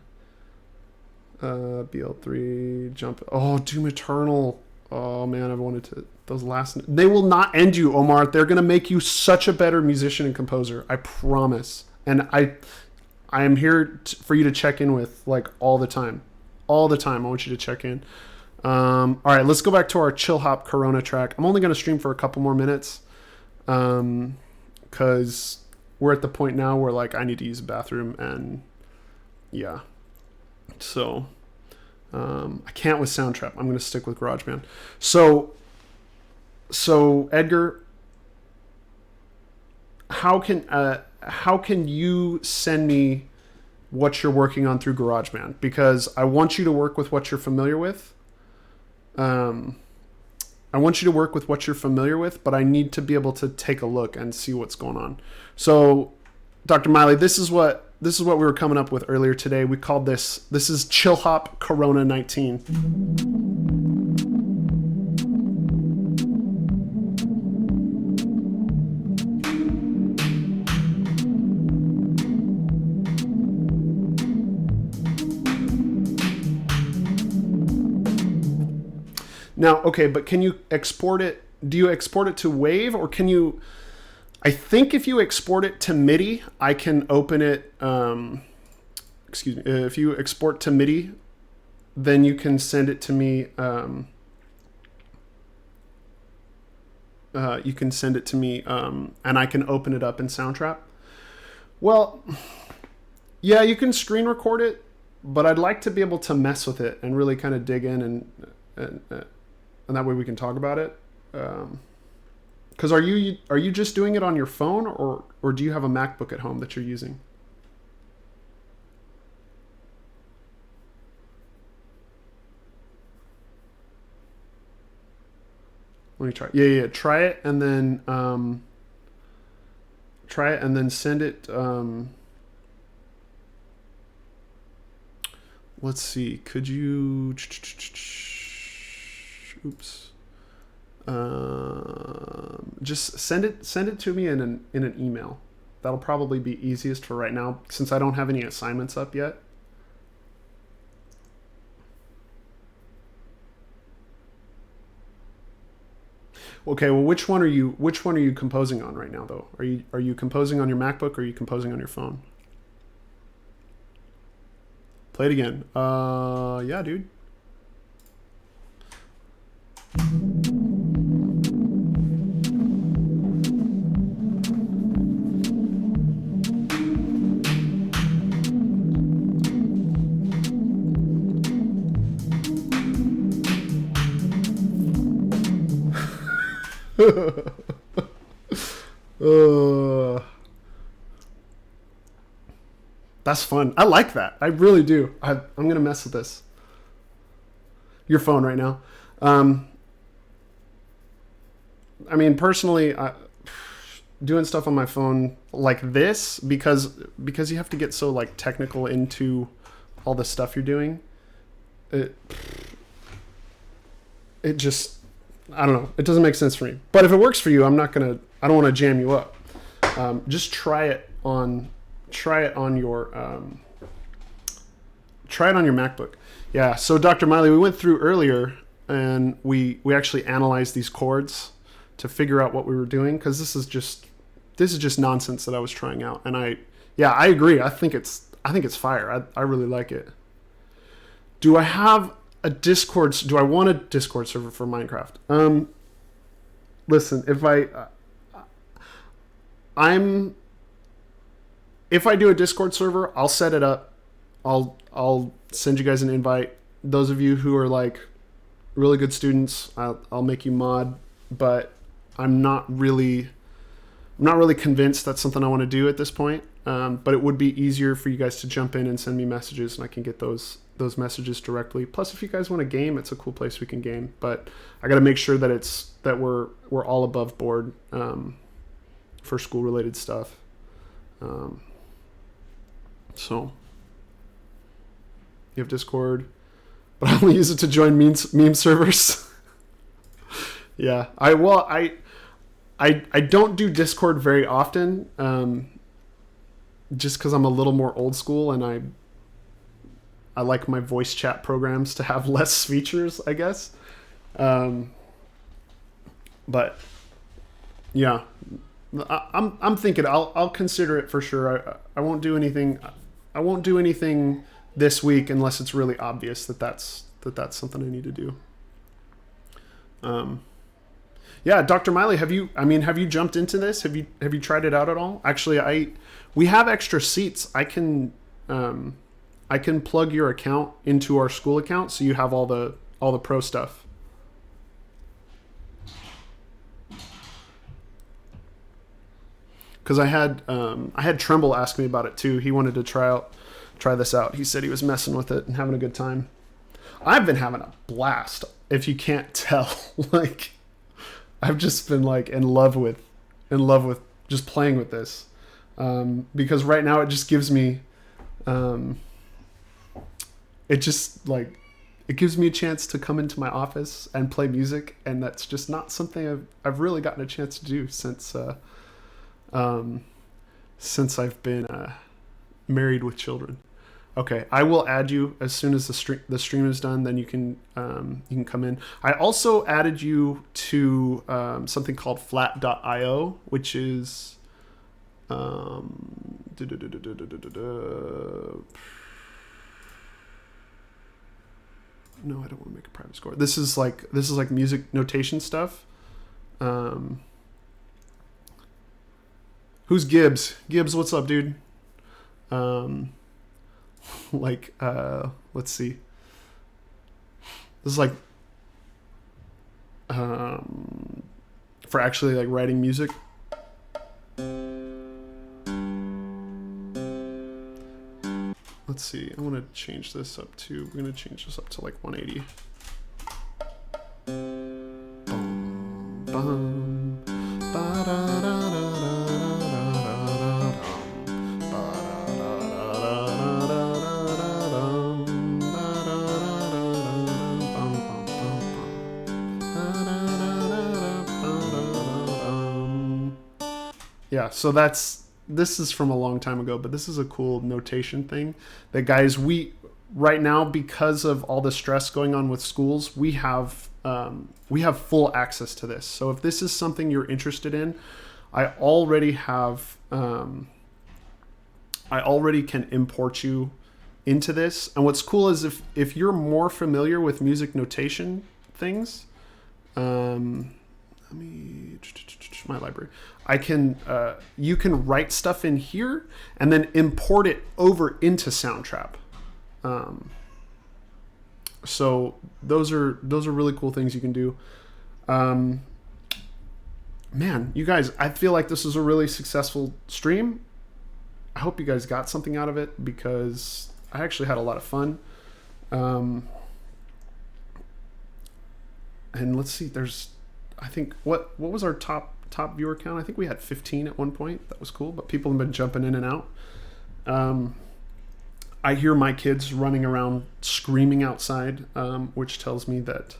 BL3 Jump. Oh, Doom Eternal. Oh man, I've wanted to. Those last. They will not end you, Omar. They're gonna make you such a better musician and composer. I promise. And I am here for you to check in with, like, all the time. All the time. I want you to check in. All right, let's go back to our chill hop Corona track. I'm only gonna stream for a couple more minutes. Because we're at the point now where, like, I need to use the bathroom, and yeah, so I can't with Soundtrap. I'm going to stick with GarageBand. So Edgar, how can you send me what you're working on through GarageBand? Because I want you to work with what you're familiar with. But I need to be able to take a look and see what's going on. So, Dr. Miley, this is what we were coming up with earlier today. We called this is Chill Hop Corona 19. Now, okay, but can you export it? Do you export it to WAV, or can you? I think if you export it to MIDI, I can open it. Excuse me. If you export to MIDI, then you can send it to me. You can send it to me, and I can open it up in Soundtrap. Well, yeah, you can screen record it, but I'd like to be able to mess with it and really kind of dig in and that way we can talk about it. Because are you just doing it on your phone, or do you have a MacBook at home that you're using? Let me try. Yeah. Try it and then send it. Let's see. Could you? Oops. Just send it to me in an email. That'll probably be easiest for right now, since I don't have any assignments up yet. Okay, well, which one are you composing on right now, though? Are you composing on your MacBook, or are you composing on your phone? Play it again. Yeah, dude. uh, that's fun. I like that. I really do. I'm going to mess with this. Your phone right now. I mean, personally, doing stuff on my phone like this, because you have to get so like technical into all the stuff you're doing. It just, I don't know. It doesn't make sense for me. But if it works for you, I don't want to jam you up. Just try it on your MacBook. Yeah. So Dr. Miley, we went through earlier and we actually analyzed these chords to figure out what we were doing. Cause this is just nonsense that I was trying out. And I agree. I think it's fire. I really like it. Do I want a Discord server for Minecraft? Listen, if I do a Discord server, I'll set it up. I'll send you guys an invite. Those of you who are like really good students, I'll make you mod, but I'm not really convinced that's something I want to do at this point. But it would be easier for you guys to jump in and send me messages, and I can get those messages directly. Plus, if you guys want to game, it's a cool place we can game. But I got to make sure that we're all above board for school related stuff. So you have Discord, but I only use it to join meme servers. Yeah, I don't do Discord very often, just because I'm a little more old school and I like my voice chat programs to have less features, I guess. But yeah, I'm thinking I'll consider it for sure. I won't do anything. I won't do anything this week unless it's really obvious that's something I need to do. Yeah, Dr. Miley, have you jumped into this? Have you tried it out at all? Actually, we have extra seats. I can plug your account into our school account, so you have all the pro stuff. Because I had Tremble ask me about it too. He wanted to try this out. He said he was messing with it and having a good time. I've been having a blast. If you can't tell, like, I've just been like in love with just playing with this, because right now it just gives me, it gives me a chance to come into my office and play music, and that's just not something I've really gotten a chance to do since I've been married with children. Okay, I will add you as soon as the stream is done. Then you can come in. I also added you to something called Flat.io, which is no, I don't want to make a private score. This is like music notation stuff. Who's Gibbs? Gibbs, what's up, dude? Let's see. This is like for actually like writing music. Let's see. I want to change this up to. We're gonna change this up to like 180. Bum, bum, ba-da-da-da-da-da-da-da-da. Yeah, so this is from a long time ago, but this is a cool notation thing that, guys, right now, because of all the stress going on with schools, we have full access to this. So if this is something you're interested in, I already can import you into this. And what's cool is if you're more familiar with music notation things, let me my library. You can write stuff in here and then import it over into Soundtrap. So those are really cool things you can do. man, you guys, I feel like this was a really successful stream. I hope you guys got something out of it because I actually had a lot of fun. And let's see, there's, I think, what was our top viewer count? I think we had 15 at one point. That was cool, but people have been jumping in and out. I hear my kids running around screaming outside, which tells me that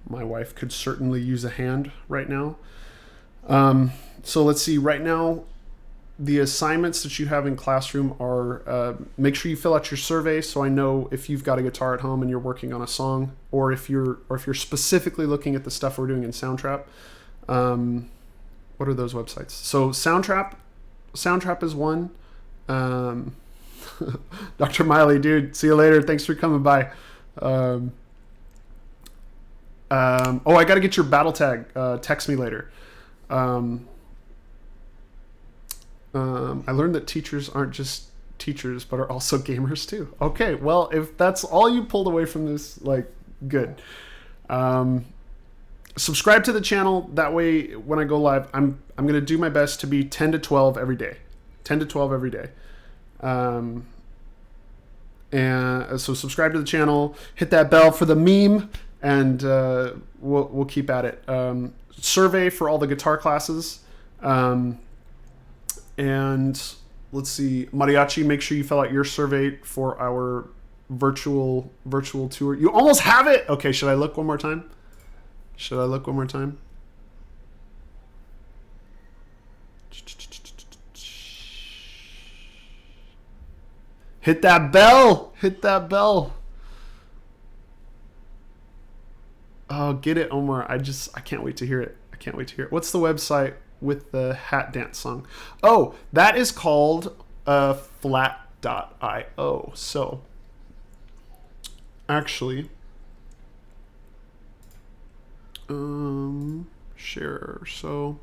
my wife could certainly use a hand right now. So let's see, right now, the assignments that you have in classroom are make sure you fill out your survey so I know if you've got a guitar at home and you're working on a song, or if you're specifically looking at the stuff we're doing in Soundtrap. What are those websites? So Soundtrap is one. Dr. Miley, dude, see you later. Thanks for coming by. Oh, I got to get your battle tag. Text me later. I learned that teachers aren't just teachers, but are also gamers too. Okay, well, if that's all you pulled away from this, like, good. Subscribe to the channel. That way, when I go live, I'm going to do my best to be 10 to 12 every day. 10 to 12 every day. And so subscribe to the channel, hit that bell for the meme, and we'll keep at it. Survey for all the guitar classes. And let's see, Mariachi, make sure you fill out your survey for our virtual tour. You almost have it. Okay, should I look one more time? Hit that bell. Oh, get it, Omar. I can't wait to hear it. What's the website with the hat dance song? Oh, that is called flat.io. So actually, share. So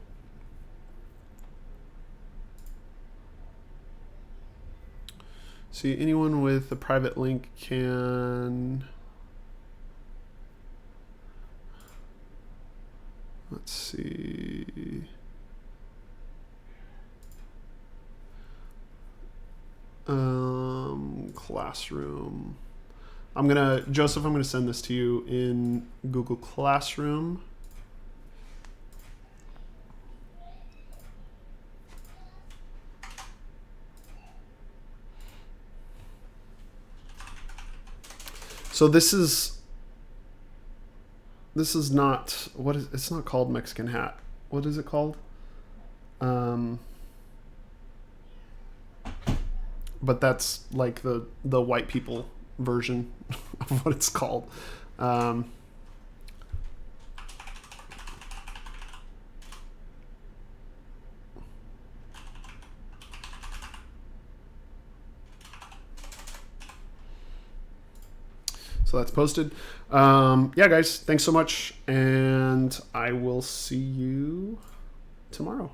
see, anyone with a private link can, let's see. Classroom. Joseph, I'm gonna send this to you in Google Classroom. So this is not, it's not called Mexican Hat. What is it called? But that's like the white people version of what it's called. So that's posted. Yeah, guys, thanks so much, and I will see you tomorrow.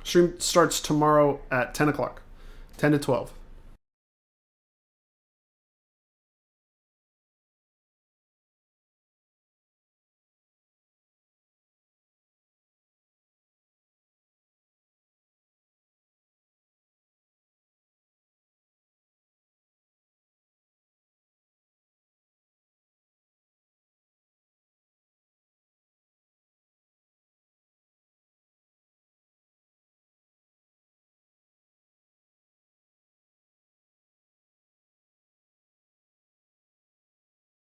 Stream starts tomorrow at 10 o'clock, 10 to 12.